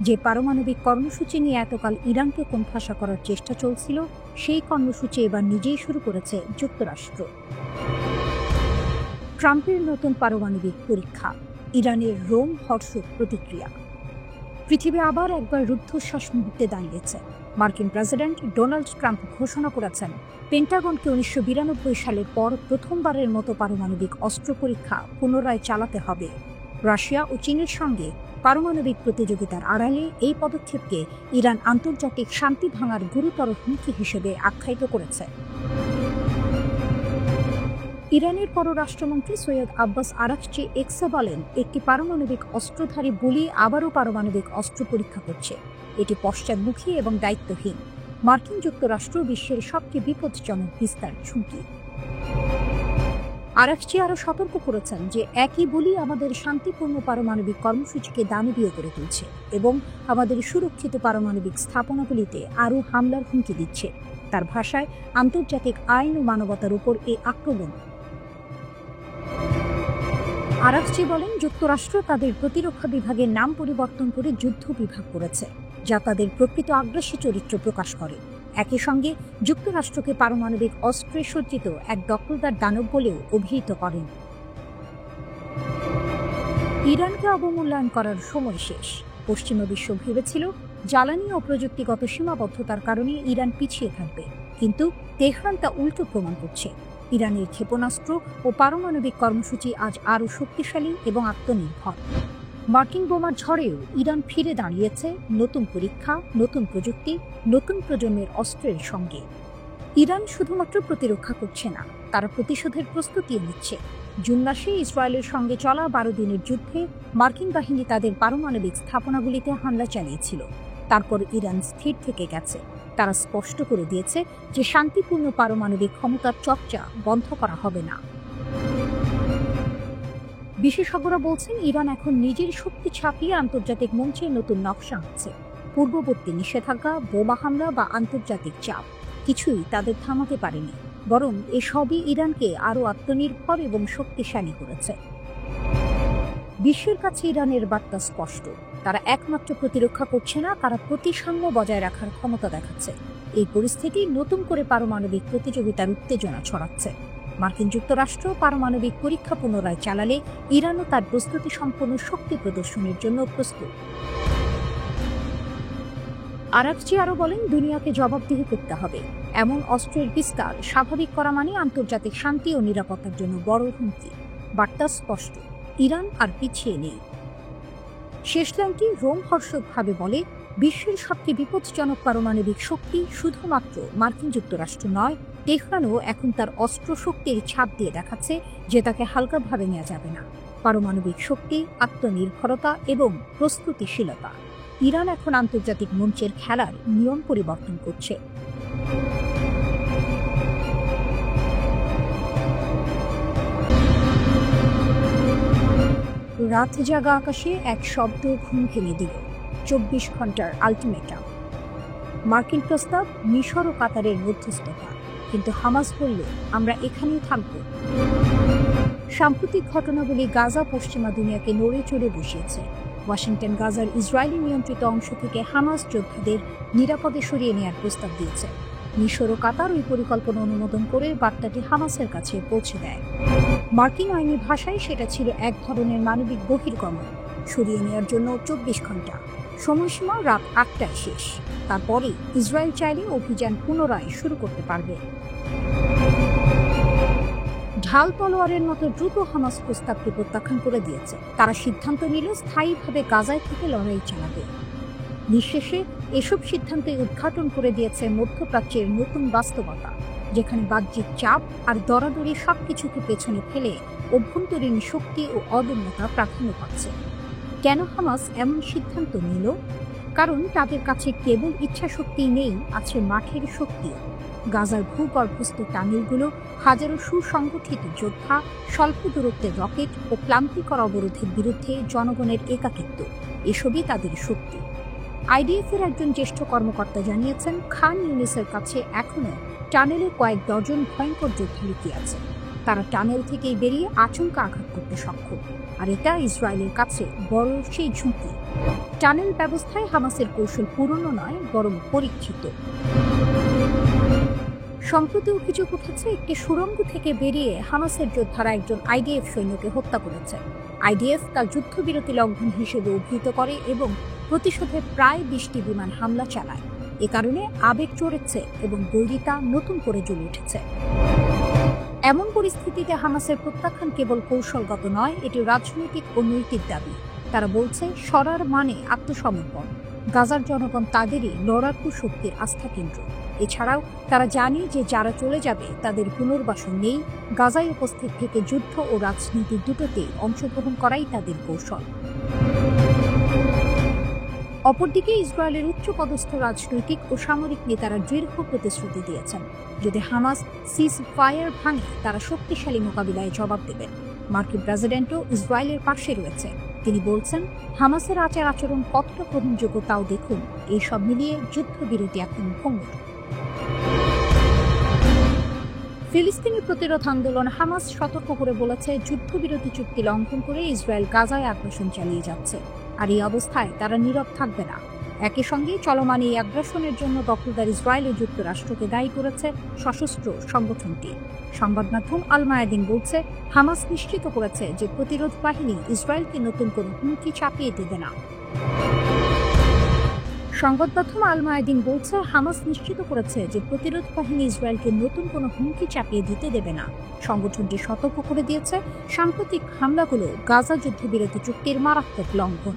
যে পারমাণবিক কর্মসূচি নিয়ে এতকাল ইরানকে কোণঠাসা করার চেষ্টা চলছিল, সেই কর্মসূচি এবার নিজেই শুরু করেছে যুক্তরাষ্ট্র। ট্রাম্পের নতুন পারমাণবিক পরীক্ষা, ইরানের রোম হর্ষক প্রতিক্রিয়া। পৃথিবী আবার একবার রুদ্ধশ্বাস মুহূর্তে দাঁড়িয়েছে। মার্কিন প্রেসিডেন্ট ডোনাল্ড ট্রাম্প ঘোষণা করেছেন, পেন্টাগনকে 1992 সালের পর প্রথমবারের মতো পারমাণবিক অস্ত্র পরীক্ষা পুনরায় চালাতে হবে। রাশিয়া ও চীনের সঙ্গে পারমাণবিক প্রতিযোগিতার আড়ালে এই পদক্ষেপকে ইরান আন্তর্জাতিক শান্তি ভাঙার গুরুতর হুমকি হিসেবে আখ্যায়িত করেছে। ইরানের পররাষ্ট্রমন্ত্রী সৈয়দ আব্বাস আরাকচি এক্সে বলেন, একটি পারমাণবিক অস্ত্রধারী বুলি আবারও পারমাণবিক অস্ত্র পরীক্ষা করছে। এটি পশ্চাদমুখী এবং দায়িত্বহীন। মার্কিন যুক্তরাষ্ট্র বিশ্বের সবচেয়ে বিপজ্জনক বিস্তার ঝুঁকি। আরাকচি আরও সতর্ক করেছেন যে একই বুলি আমাদের শান্তিপূর্ণ পারমাণবিক কর্মসূচিকে দানবীয় করে তুলছে এবং আমাদের সুরক্ষিত পারমাণবিক স্থাপনাগুলিতে আরও হামলার হুমকি দিচ্ছে। তার ভাষায়, আন্তর্জাতিক আইন ও মানবতার উপর এই আক্রমণ। আরাকচি বলেন, যুক্তরাষ্ট্র তাদের প্রতিরক্ষা বিভাগের নাম পরিবর্তন করে যুদ্ধ বিভাগ করেছে, যা তাদের প্রকৃত আগ্রাসী চরিত্র প্রকাশ করে। একই সঙ্গে যুক্তরাষ্ট্রকে পারমাণবিক অস্ত্রে সজ্জিত এক দখলদার দানব বলেও অভিহিত করেন। ইরানকে অবমূল্যায়ন করার সময় শেষ। পশ্চিমা বিশ্ব ভেবেছিল জ্বালানি ও প্রযুক্তিগত সীমাবদ্ধতার কারণে ইরান পিছিয়ে থাকবে, কিন্তু তেহরান তা উল্টো প্রমাণ করছে। ইরানের ক্ষেপণাস্ত্র ও পারমাণবিক কর্মসূচি আজ আরও শক্তিশালী এবং আত্মনির্ভর। মার্কিন বোমার ঝড়েও ইরান ফিরে দাঁড়িয়েছে নতুন পরীক্ষা, নতুন প্রযুক্তি, নতুন প্রজন্মের অস্ত্রের সঙ্গে। ইরান শুধুমাত্র প্রতিরক্ষা করছে না, তারা প্রতিশোধের প্রস্তুতিও নিচ্ছে। জুন মাসে ইসরায়েলের সঙ্গে চলা 12 দিনের যুদ্ধে মার্কিন বাহিনী তাদের পারমাণবিক স্থাপনাগুলিতে হামলা চালিয়েছিল। তারপর ইরান স্থির থেকে গেছে। তারা স্পষ্ট করে দিয়েছে যে শান্তিপূর্ণ পারমাণবিক ক্ষমতার চর্চা বন্ধ করা হবে না। বিশেষজ্ঞরা বলছেন, ইরান এখন নিজের শক্তি ছাপিয়ে আন্তর্জাতিক মঞ্চে নতুন নকশা আঁকছে। পূর্ববর্তী নিষেধাজ্ঞা, বোমা হামলা বা আন্তর্জাতিক চাপ কিছুই তাদের থামাতে পারেনি, বরং এসবই ইরানকে আরও আত্মনির্ভর এবং শক্তিশালী করেছে। বিশ্বের কাছে ইরানের বার্তা স্পষ্ট, তারা একমাত্র প্রতিরক্ষা করছে না, তারা প্রতিসাম্য বজায় রাখার ক্ষমতা দেখাচ্ছে। এই পরিস্থিতি নতুন করে পারমাণবিক প্রতিযোগিতার উত্তেজনা ছড়াচ্ছে। মার্কিন যুক্তরাষ্ট্র পারমাণবিক পরীক্ষা পুনরায় চালালে ইরানও তার প্রস্তুতি সম্পন্ন শক্তি প্রদর্শনের জন্য প্রস্তুত। আরাকচি আরও বলেন, দুনিয়াকে জবাবদিহি করতে হবে। এমন অস্ত্রের বিস্তার স্বাভাবিক করা মানে আন্তর্জাতিক শান্তি ও নিরাপত্তার জন্য বড় হুমকি। বার্তা স্পষ্ট, ইরান আর পিছিয়ে নেই। শেষ লাইনটি রোমহর্ষকভাবে বলে, বিশ্বের সবচেয়ে বিপজ্জনক পারমাণবিক শক্তি শুধুমাত্র মার্কিন যুক্তরাষ্ট্র নয়, তেহরানও এখন তার অস্ত্র শক্তির ছাপ দিয়ে দেখাচ্ছে যে তাকে হালকাভাবে নেওয়া যাবে না। পারমাণবিক শক্তি, আত্মনির্ভরতা এবং প্রস্তুতিশীলতা, ইরান এখন আন্তর্জাতিক মঞ্চের খেলার নিয়ম পরিবর্তন করছে। রাত জাগা আকাশে এক শব্দ ঘুম ভেঙে দিল, 24 ঘন্টার আলটিমেটাম। মার্কিন প্রস্তাব, মিশর ও কাতারের মধ্যস্থতা, কিন্তু হামাস বলল আমরা এখানেই থাকব। সাম্প্রতিক ঘটনাগুলি গাজা পশ্চিমা দুনিয়াকে নড়ে চড়ে বসিয়েছে। ওয়াশিংটন গাজার ইসরায়েলি নিয়ন্ত্রিত অংশ থেকে হামাস যোদ্ধাদের নিরাপদে সরিয়ে নেওয়ার প্রস্তাব দিয়েছে। মিশর ও কাতার ওই পরিকল্পনা অনুমোদন করে বার্তাটি হামাসের কাছে পৌঁছে দেয়। মার্কিন আইনি ভাষায় সেটা ছিল এক ধরনের মানবিক বহির্গমন। সরিয়ে নেওয়ার জন্য 24 ঘন্টা, সময়সীমা রাত 8টায় শেষ। তারপরে ইসরায়েল চাইলে অভিযান পুনরায় শুরু করতে পারবে। ঢাল তলোয়ারের মতো দ্রুত হামাস প্রস্তাবটি প্রত্যাখ্যান করে দিয়েছে। তারা সিদ্ধান্ত নিল স্থায়ীভাবে গাজায় থেকে লড়াই চালাবে। নিঃশেষে এসব সিদ্ধান্তই উদ্ঘাটন করে দিয়েছে মধ্যপ্রাচ্যের নতুন বাস্তবতা, যেখানে বাহ্যিক চাপ আর দরাদরি সবকিছুকে পেছনে ফেলে অভ্যন্তরীণ শক্তি ও অদম্যতা প্রাধান্য পাচ্ছে। কেন হামাস এমন সিদ্ধান্ত নিল? কারণ তাদের কাছে কেবল ইচ্ছা শক্তি নেই, আছে মাঠের শক্তি। গাজার ভূগর্ভস্থ টানেলগুলো, হাজারো সুসংগঠিত যোদ্ধা, স্বল্প দূরত্বের রকেট ও ক্লান্তিকর অবরোধের বিরুদ্ধে জনগণের একাকিত্ব, এসবই তাদের শক্তি। আইডিএফের একজন জ্যেষ্ঠ কর্মকর্তা জানিয়েছেন, খান ইউনিসের কাছে এখনও টানেলে কয়েক ডজন ভয়ঙ্কর যোদ্ধা লুকিয়ে আছে। তারা টানেল থেকে বেরিয়ে আচমকা আঘাত করতে সক্ষম, আর এটা ইসরায়েলের কাছে বড় সেই ঝুঁকি। টানেল ব্যবস্থায় হামাসের কৌশল পুরনো নয়, বরং পরীক্ষিত। সম্প্রতি অভিযোগ উঠেছে, একটি সুড়ঙ্গ থেকে বেরিয়ে হামাসের যোদ্ধারা একজন আইডিএফ সৈন্যকে হত্যা করেছে। আইডিএফ তার যুদ্ধবিরতি লঙ্ঘন হিসেবে অভিহিত করে এবং প্রতিশোধে প্রায় 20টি বিমান হামলা চালায়। এ কারণে আবেগ চড়েছে এবং বৈরিতা নতুন করে জ্বলে উঠেছে। এমন পরিস্থিতিতে হামাসের প্রত্যাখ্যান কেবল কৌশলগত নয়, এটি রাজনৈতিক ও নৈতিক দাবি। তারা বলছে, সরার মানে আত্মসমর্পণ। গাজার জনগণ তাদেরই লড়াকু শক্তির আস্থা কেন্দ্র। এছাড়াও তারা জানে যে যারা চলে যাবে তাদের পুনর্বাসন নেই। গাজায় উপস্থিত থেকে যুদ্ধ ও রাজনীতি দুটোতেই অংশগ্রহণ করাই তাদের কৌশল। অপরদিকে ইসরায়েলের উচ্চপদস্থ রাজনৈতিক ও সামরিক নেতারা দৃঢ় প্রতিশ্রুতি দিয়েছেন, যদি হামাস সিজ ফায়ার ভাঙে তারা শক্তিশালী মোকাবিলায় জবাব দেবেন। মার্কিন প্রেসিডেন্টও ইসরায়েলের পাশে রয়েছে। তিনি বলছেন, হামাসের আচার আচরণ কতটা গ্রহণযোগ্য তাও দেখুন। এই সব মিলিয়ে যুদ্ধবিরতি এখন ভঙ্গুর। ফিলিস্তিনি প্রতিরোধ আন্দোলন হামাস সতর্ক করে বলেছে, যুদ্ধবিরতি চুক্তি লঙ্ঘন করে ইসরায়েল গাজায় আগ্রাসন চালিয়ে যাচ্ছে, আর এই অবস্থায় তারা নীরব থাকবে না। একই সঙ্গে চলমান এই আগ্রাসনের জন্য দখলদার ইসরায়েল ও যুক্তরাষ্ট্রকে দায়ী করেছে সশস্ত্র সংগঠনটি। সংবাদ মাধ্যম আল মায়াদিন বলছে, হামাস নিশ্চিত করেছে যে প্রতিরোধ বাহিনী ইসরায়েলকে নতুন কোনো হুমকি চাপিয়ে দেবে না। সংবাদ মাধ্যম আল মায়াদিন বলছে, হামাস নিশ্চিত করেছে যে প্রতিরোধ বাহিনী ইসরায়েলকে নতুন কোনো হুমকি চাপিয়ে দিতে দেবে না। সংগঠনটি সতর্ক করে দিয়েছে, সাম্প্রতিক হামলাগুলো গাজা যুদ্ধবিরতি চুক্তির মারাত্মক লঙ্ঘন।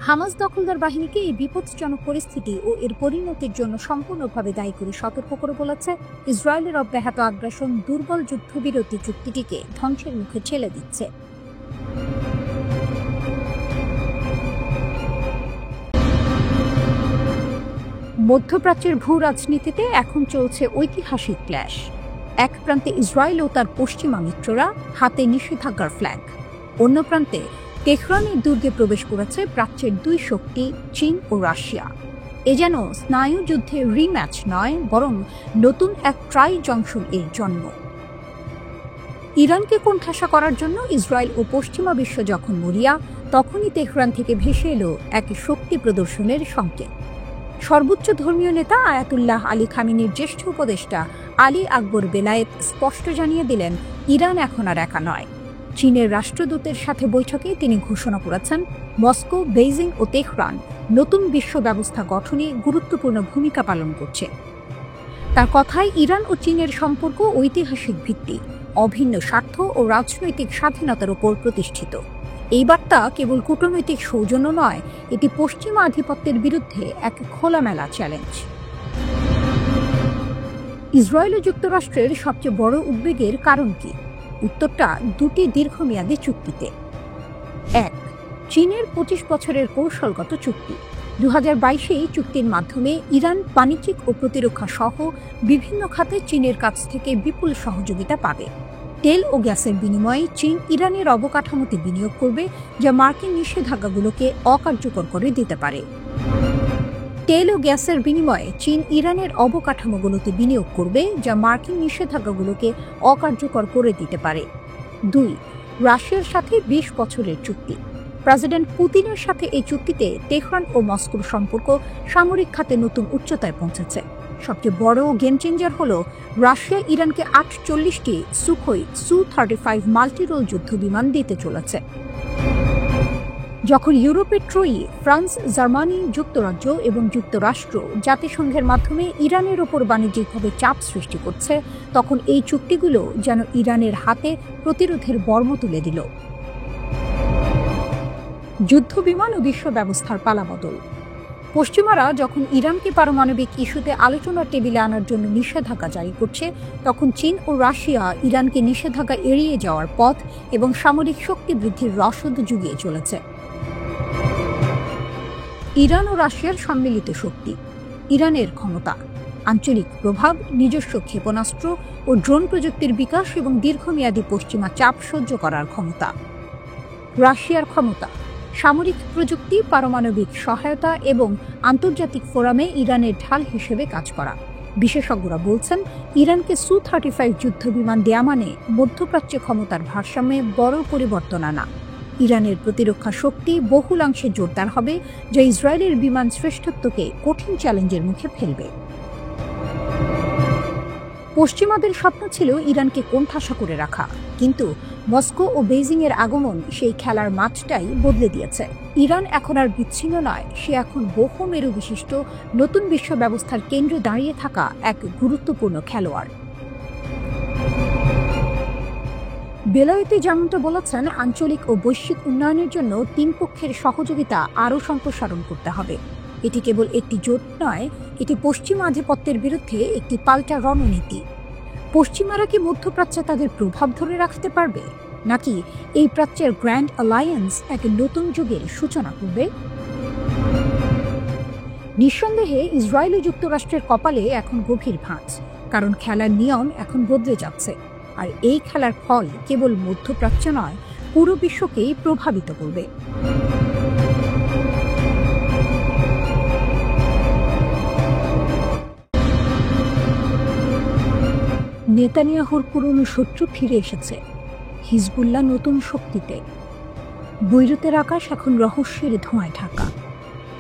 হামাস দখলদার বাহিনীকে এই বিপজ্জনক পরিস্থিতি ও এর পরিণতির জন্য সম্পূর্ণভাবে দায়ী করে সতর্ক করে বলেছে, ইসরায়েলের অব্যাহত আগ্রাসন দুর্বল যুদ্ধবিরতি চুক্তিটিকে ধ্বংসের মুখে ঠেলে দিচ্ছে। মধ্যপ্রাচ্যের ভূ রাজনীতিতে এখন চলছে ঐতিহাসিক ক্ল্যাশ। এক প্রান্তে ইসরায়েল ও তার পশ্চিমা মিত্ররা, হাতে নিষেধাজ্ঞার ফ্ল্যাগ। অন্য প্রান্তে তেহরানের দুর্গে প্রবেশ করেছে প্রাচ্যের দুই শক্তি, চীন ও রাশিয়া। এ যেন স্নায়ু যুদ্ধের রিম্যাচ নয়, বরং নতুন এক ট্রাই জংশন এর জন্ম। ইরানকে কোণঠাসা করার জন্য ইসরায়েল ও পশ্চিমা বিশ্ব যখন মরিয়া, তখনই তেহরান থেকে ভেসে এলো এক শক্তি প্রদর্শনের সংকেত। সর্বোচ্চ ধর্মীয় নেতা আয়াতুল্লাহ আলী খামেনির জ্যেষ্ঠ উপদেষ্টা আলী আকবর বেলায়েত স্পষ্ট জানিয়ে দিলেন, ইরান এখন আর একা নয়। চীনের রাষ্ট্রদূতের সাথে বৈঠকে তিনি ঘোষণা করেছেন, মস্কো, বেইজিং ও তেহরান নতুন বিশ্ব ব্যবস্থা গঠনে গুরুত্বপূর্ণ ভূমিকা পালন করছে। তার কথায়, ইরান ও চীনের সম্পর্ক ঐতিহাসিক ভিত্তি, অভিন্ন স্বার্থ ও রাজনৈতিক স্বাধীনতার উপর প্রতিষ্ঠিত। এই বার্তা কেবল কূটনৈতিক সৌজন্য নয়, এটি পশ্চিমা আধিপত্যের বিরুদ্ধে এক খোলামেলা চ্যালেঞ্জ। ইসরায়েল ও যুক্তরাষ্ট্রের সবচেয়ে বড় উদ্বেগের কারণ কি? উত্তরটা দুটি দীর্ঘমেয়াদী চুক্তিতে। এক, চীনের 25 বছরের কৌশলগত চুক্তি। 2022 এই চুক্তির মাধ্যমে ইরান বাণিজ্যিক ও প্রতিরক্ষা সহ বিভিন্ন খাতে চীনের কাছ থেকে বিপুল সহযোগিতা পাবে। তেল ও গ্যাসের বিনিময়ে চীন ইরানের অবকাঠামোতে বিনিয়োগ করবে, যা মার্কিন নিষেধাজ্ঞাগুলোকে অকার্যকর করে দিতে পারে। তেল ও গ্যাসের বিনিময়ে চীন ইরানের অবকাঠামোগুলোতে বিনিয়োগ করবে, যা মার্কিন নিষেধাজ্ঞাগুলোকে অকার্যকর করে দিতে পারে। 2. রাশিয়ার সাথে 20 বছরের চুক্তি। প্রেসিডেন্ট পুতিনের সাথে এই চুক্তিতে তেহরান ও মস্কোর সম্পর্ক সামরিক খাতে নতুন উচ্চতায় পৌঁছেছে। সবচেয়ে বড় গেম চেঞ্জার হল রাশিয়া ইরানকে 48টি সুখোই Su-35 মাল্টিরোল যুদ্ধবিমান দিতে চলেছে। যখন ইউরোপের ট্রয়ি, ফ্রান্স, জার্মানি, যুক্তরাজ্য এবং যুক্তরাষ্ট্র জাতিসংঘের মাধ্যমে ইরানের ওপর বাণিজ্যিকভাবে চাপ সৃষ্টি করছে, তখন এই চুক্তিগুলো যেন ইরানের হাতে প্রতিরোধের বর্ম তুলে দিল। যুদ্ধবিমান ও বিশ্ব ব্যবস্থার পালাবদল। পশ্চিমারা যখন ইরানকে পারমাণবিক ইস্যুতে আলোচনার টেবিলে আনার জন্য নিষেধাজ্ঞা জারি করছে, তখন চীন ও রাশিয়া ইরানকে নিষেধাজ্ঞা এড়িয়ে যাওয়ার পথ এবং সামরিক শক্তি বৃদ্ধির রসদ জুগিয়ে চলেছে। ইরান ও রাশিয়ার সম্মিলিত শক্তি। ইরানের ক্ষমতা, আঞ্চলিক প্রভাব, নিজস্ব ক্ষেপণাস্ত্র ও ড্রোন প্রযুক্তির বিকাশ এবং দীর্ঘমেয়াদী পশ্চিমা চাপ সহ্য করার ক্ষমতা। রাশিয়ার ক্ষমতা, সামরিক প্রযুক্তি, পারমাণবিক সহায়তা এবং আন্তর্জাতিক ফোরামে ইরানের ঢাল হিসেবে কাজ করা। বিশেষজ্ঞরা বলছেন, ইরানকে Su-35 যুদ্ধবিমান দেয়া মানে মধ্যপ্রাচ্যে ক্ষমতার ভারসাম্যে বড় পরিবর্তন আনা। ইরানের প্রতিরক্ষা শক্তি বহুলাংশে জোরদার হবে, যা ইসরায়েলের বিমান শ্রেষ্ঠত্বকে কঠিন চ্যালেঞ্জের মুখে ফেলবে। পশ্চিমাদের স্বপ্ন ছিল ইরানকে কোণঠাসা করে রাখা, কিন্তু মস্কো ও বেইজিং এর আগমন সেই খেলার মাঠটাই বদলে দিয়েছে। ইরান এখন আর বিচ্ছিন্ন নয়, সে এখন বহুমেরু বিশিষ্ট নতুন বিশ্ব ব্যবস্থার কেন্দ্রে দাঁড়িয়ে থাকা এক গুরুত্বপূর্ণ খেলোয়াড়। বেলায়েতে যেমনটা বলেছেন, আঞ্চলিক ও বৈশ্বিক উন্নয়নের জন্য তিন পক্ষের সহযোগিতা আরও সম্প্রসারণ করতে হবে। এটি কেবল একটি জোট নয়, এটি পশ্চিমা আধিপত্যের বিরুদ্ধে একটি পাল্টা রণনীতি। পশ্চিমারা কি মধ্যপ্রাচ্যে তাদের প্রভাব ধরে রাখতে পারবে, নাকি এই প্রাচ্যের গ্র্যান্ড অ্যালায়েন্স এক নতুন যুগের সূচনা করবে? নিঃসন্দেহে ইসরায়েল ও যুক্তরাষ্ট্রের কপালে এখন গভীর ভাঁজ, কারণ খেলার নিয়ম এখন বদলে যাচ্ছে, আর এই খেলার ফল কেবল মধ্যপ্রাচ্য নয়, পুরো বিশ্বকেই প্রভাবিত করবে। নেতানিয়াহুর পুরনো শত্রু ফিরে এসেছে, হিজবুল্লাহ নতুন শক্তিতে। বৈরুতের আকাশ এখন রহস্যের ধোঁয়ায় ঢাকা।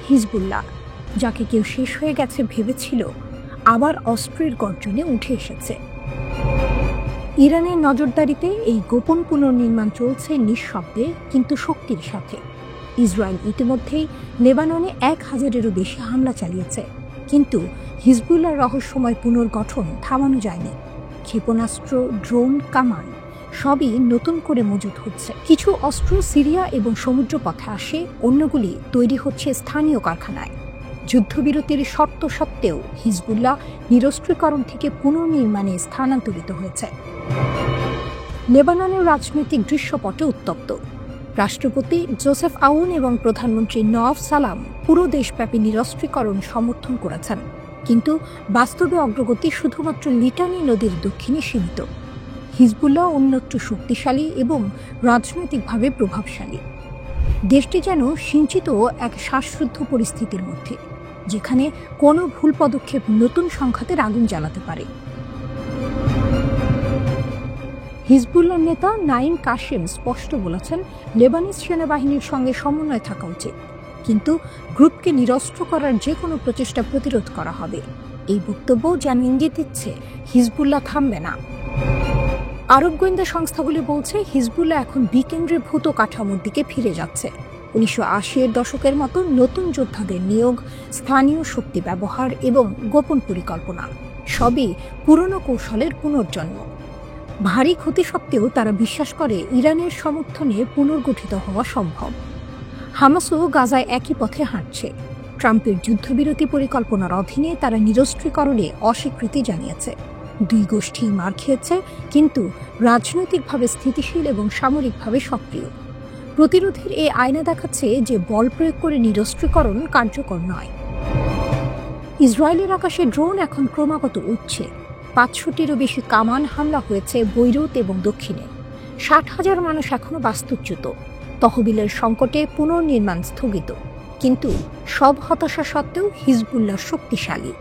হিজবুল্লাহ, যাকে কেউ শেষ হয়ে গেছে ভেবেছিল, আবার অস্ত্রের গর্জনে উঠে এসেছে। ইরানের নজরদারিতে এই গোপন পুনর্নির্মাণ চলছে নিঃশব্দে কিন্তু শক্তির সাথে। ইসরায়েল ইতিমধ্যেই লেবাননে 1000-এরও বেশি হামলা চালিয়েছে, কিন্তু হিজবুল্লাহর রহস্যময় পুনর্গঠন থামানো যায়নি। ক্ষেপণাস্ত্র, ড্রোন, কামান সবই নতুন করে মজুত হচ্ছে। কিছু অস্ত্র সিরিয়া এবং সমুদ্রপথে আসে, অন্যগুলি তৈরি হচ্ছে স্থানীয় কারখানায়। যুদ্ধবিরতির শর্ত সত্ত্বেও হিজবুল্লাহ নিরস্ত্রীকরণ থেকে পুনর্নির্মাণে স্থানান্তরিত হয়েছে। লেবাননের রাজনৈতিক দৃশ্যপটে উত্তপ্ত। রাষ্ট্রপতি জোসেফ আউন এবং প্রধানমন্ত্রী নওয়াফ সালাম পুরো দেশব্যাপী নিরস্ত্রীকরণ সমর্থন করেছেন, কিন্তু বাস্তবে অগ্রগতি শুধুমাত্র লিটানি নদীর দক্ষিণে সীমিত। হিজবুল্লাহ অন্যত্র শক্তিশালী এবং রাজনৈতিকভাবে প্রভাবশালী। দেশটি যেন সিঞ্চিত এক শ্বাসরুদ্ধ পরিস্থিতির মধ্যে, যেখানে কোনো ভুল পদক্ষেপ নতুন সংঘাতের আগুন জ্বালাতে পারে। হিজবুল্লাহ নেতা নাইম কাশেম স্পষ্ট বলেছেন, লেবানিজ সেনাবাহিনীর সঙ্গে সমন্বয় থাকা উচিত, কিন্তু গ্রুপকে নিরস্ত্র করার যে কোনো প্রচেষ্টা প্রতিরোধ করা হবে। এই বক্তব্য যেন ইঙ্গিত দিচ্ছে হিজবুল্লাহ থামবে না। আরব গোয়েন্দা সংস্থাগুলি বলছে, হিজবুল্লাহ এখন বিকেন্দ্রীভূত কাঠামোর দিকে ফিরে যাচ্ছে। 1980-এর দশকের মতো নতুন যোদ্ধাদের নিয়োগ, স্থানীয় শক্তি ব্যবহার এবং গোপন পরিকল্পনা সবই পুরনো কৌশলের পুনর্জন্ম। ভারী ক্ষতি সত্ত্বেও তারা বিশ্বাস করে ইরানের সমর্থনে পুনর্গঠিত হওয়া সম্ভব। হামাসও গাজায় একই পথে হাঁটছে। ট্রাম্পের যুদ্ধবিরতি পরিকল্পনার অধীনে তারা নিরস্ত্রীকরণে অস্বীকৃতি জানিয়েছে। দুই গোষ্ঠী মার খেয়েছে, কিন্তু রাজনৈতিকভাবে স্থিতিশীল এবং সামরিকভাবে সক্রিয়। প্রতিরোধের এই আয়না দেখাচ্ছে যে বল প্রয়োগ করে নিরস্ত্রীকরণ কার্যকর নয়। ইসরায়েলের আকাশে ড্রোন এখন ক্রমাগত উঠছে। 500-টিরও বেশি কামান হামলা হয়েছে বৈরুত এবং দক্ষিণে। 60,000 মানুষ এখনও বাস্তুচ্যুত। তহবিলের সংকটে পুনর্নির্মাণ স্থগিত। কিন্তু সব হতাশা সত্ত্বেও হিজবুল্লাহ শক্তিশালী,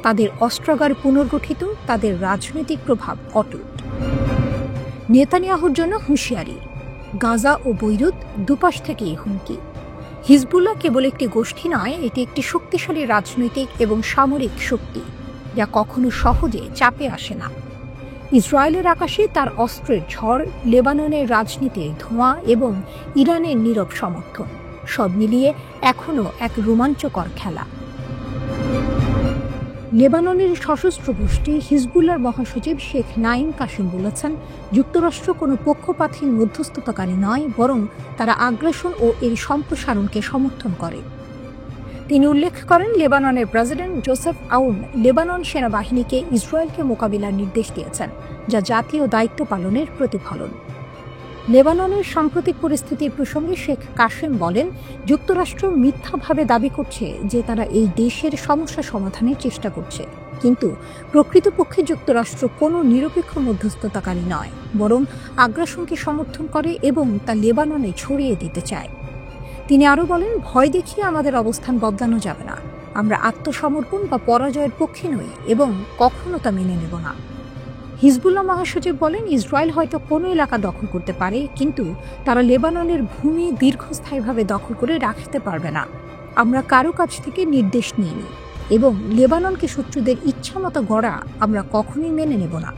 তাদের অস্ত্রাগার পুনর্গঠিত, তাদের রাজনৈতিক প্রভাব অটুট। নেতানিয়াহুর জন্য হুঁশিয়ারি, গাজা ও বৈরুত দুপাশ থেকেই হুমকি। হিজবুল্লাহ কেবল একটি গোষ্ঠী নয়, এটি একটি শক্তিশালী রাজনৈতিক এবং সামরিক শক্তি, যা কখনো সহজে চাপে আসে না। ইসরায়েলের আকাশে তার অস্ত্রের ঝড়, লেবাননের রাজনীতির ধোঁয়া এবং ইরানের নীরব সমর্থন, সব মিলিয়ে এখনও এক রোমাঞ্চকর খেলা। লেবাননের সশস্ত্র গোষ্ঠী হিজবুল্লাহর মহাসচিব শেখ নাঈম কাসেম বলেছেন, যুক্তরাষ্ট্র কোনো পক্ষপাতহীন মধ্যস্থতাকারী নয়, বরং তারা আগ্রাসন ও এর সম্প্রসারণকে সমর্থন করে। তিনি উল্লেখ করেন, লেবাননের প্রেসিডেন্ট জোসেফ আউন লেবানন সেনাবাহিনীকে ইসরায়েলকে মোকাবিলার নির্দেশ দিয়েছেন, যা জাতীয় দায়িত্ব পালনের প্রতিফলন। লেবাননের সাম্প্রতিক পরিস্থিতির প্রসঙ্গে শেখ কাসেম বলেন, যুক্তরাষ্ট্র মিথ্যাভাবে দাবি করছে যে তারা এই দেশের সমস্যা সমাধানের চেষ্টা করছে, কিন্তু প্রকৃতপক্ষে যুক্তরাষ্ট্র কোনো নিরপেক্ষ মধ্যস্থতাকারী নয়, বরং আগ্রাসনকে সমর্থন করে এবং তা লেবাননে ছড়িয়ে দিতে চায়। তিনি আরও বলেন, ভয় দেখিয়ে আমাদের অবস্থান বদলানো যাবে না। আমরা আত্মসমর্পণ বা পরাজয়ের পক্ষে নই এবং কখনো তা মেনে নেব না। হিজবুল্লাহ মহাসচিব বলেন, ইসরায়েল হয়তো কোনো এলাকা দখল করতে পারে, কিন্তু তারা লেবাননের ভূমি দীর্ঘস্থায়ীভাবে দখল করে রাখতে পারবে না। আমরা কারো কাছ থেকে নির্দেশ নিইনি এবং লেবাননকে শত্রুদের ইচ্ছামতো গড়া আমরা কখনোই মেনে নেব না।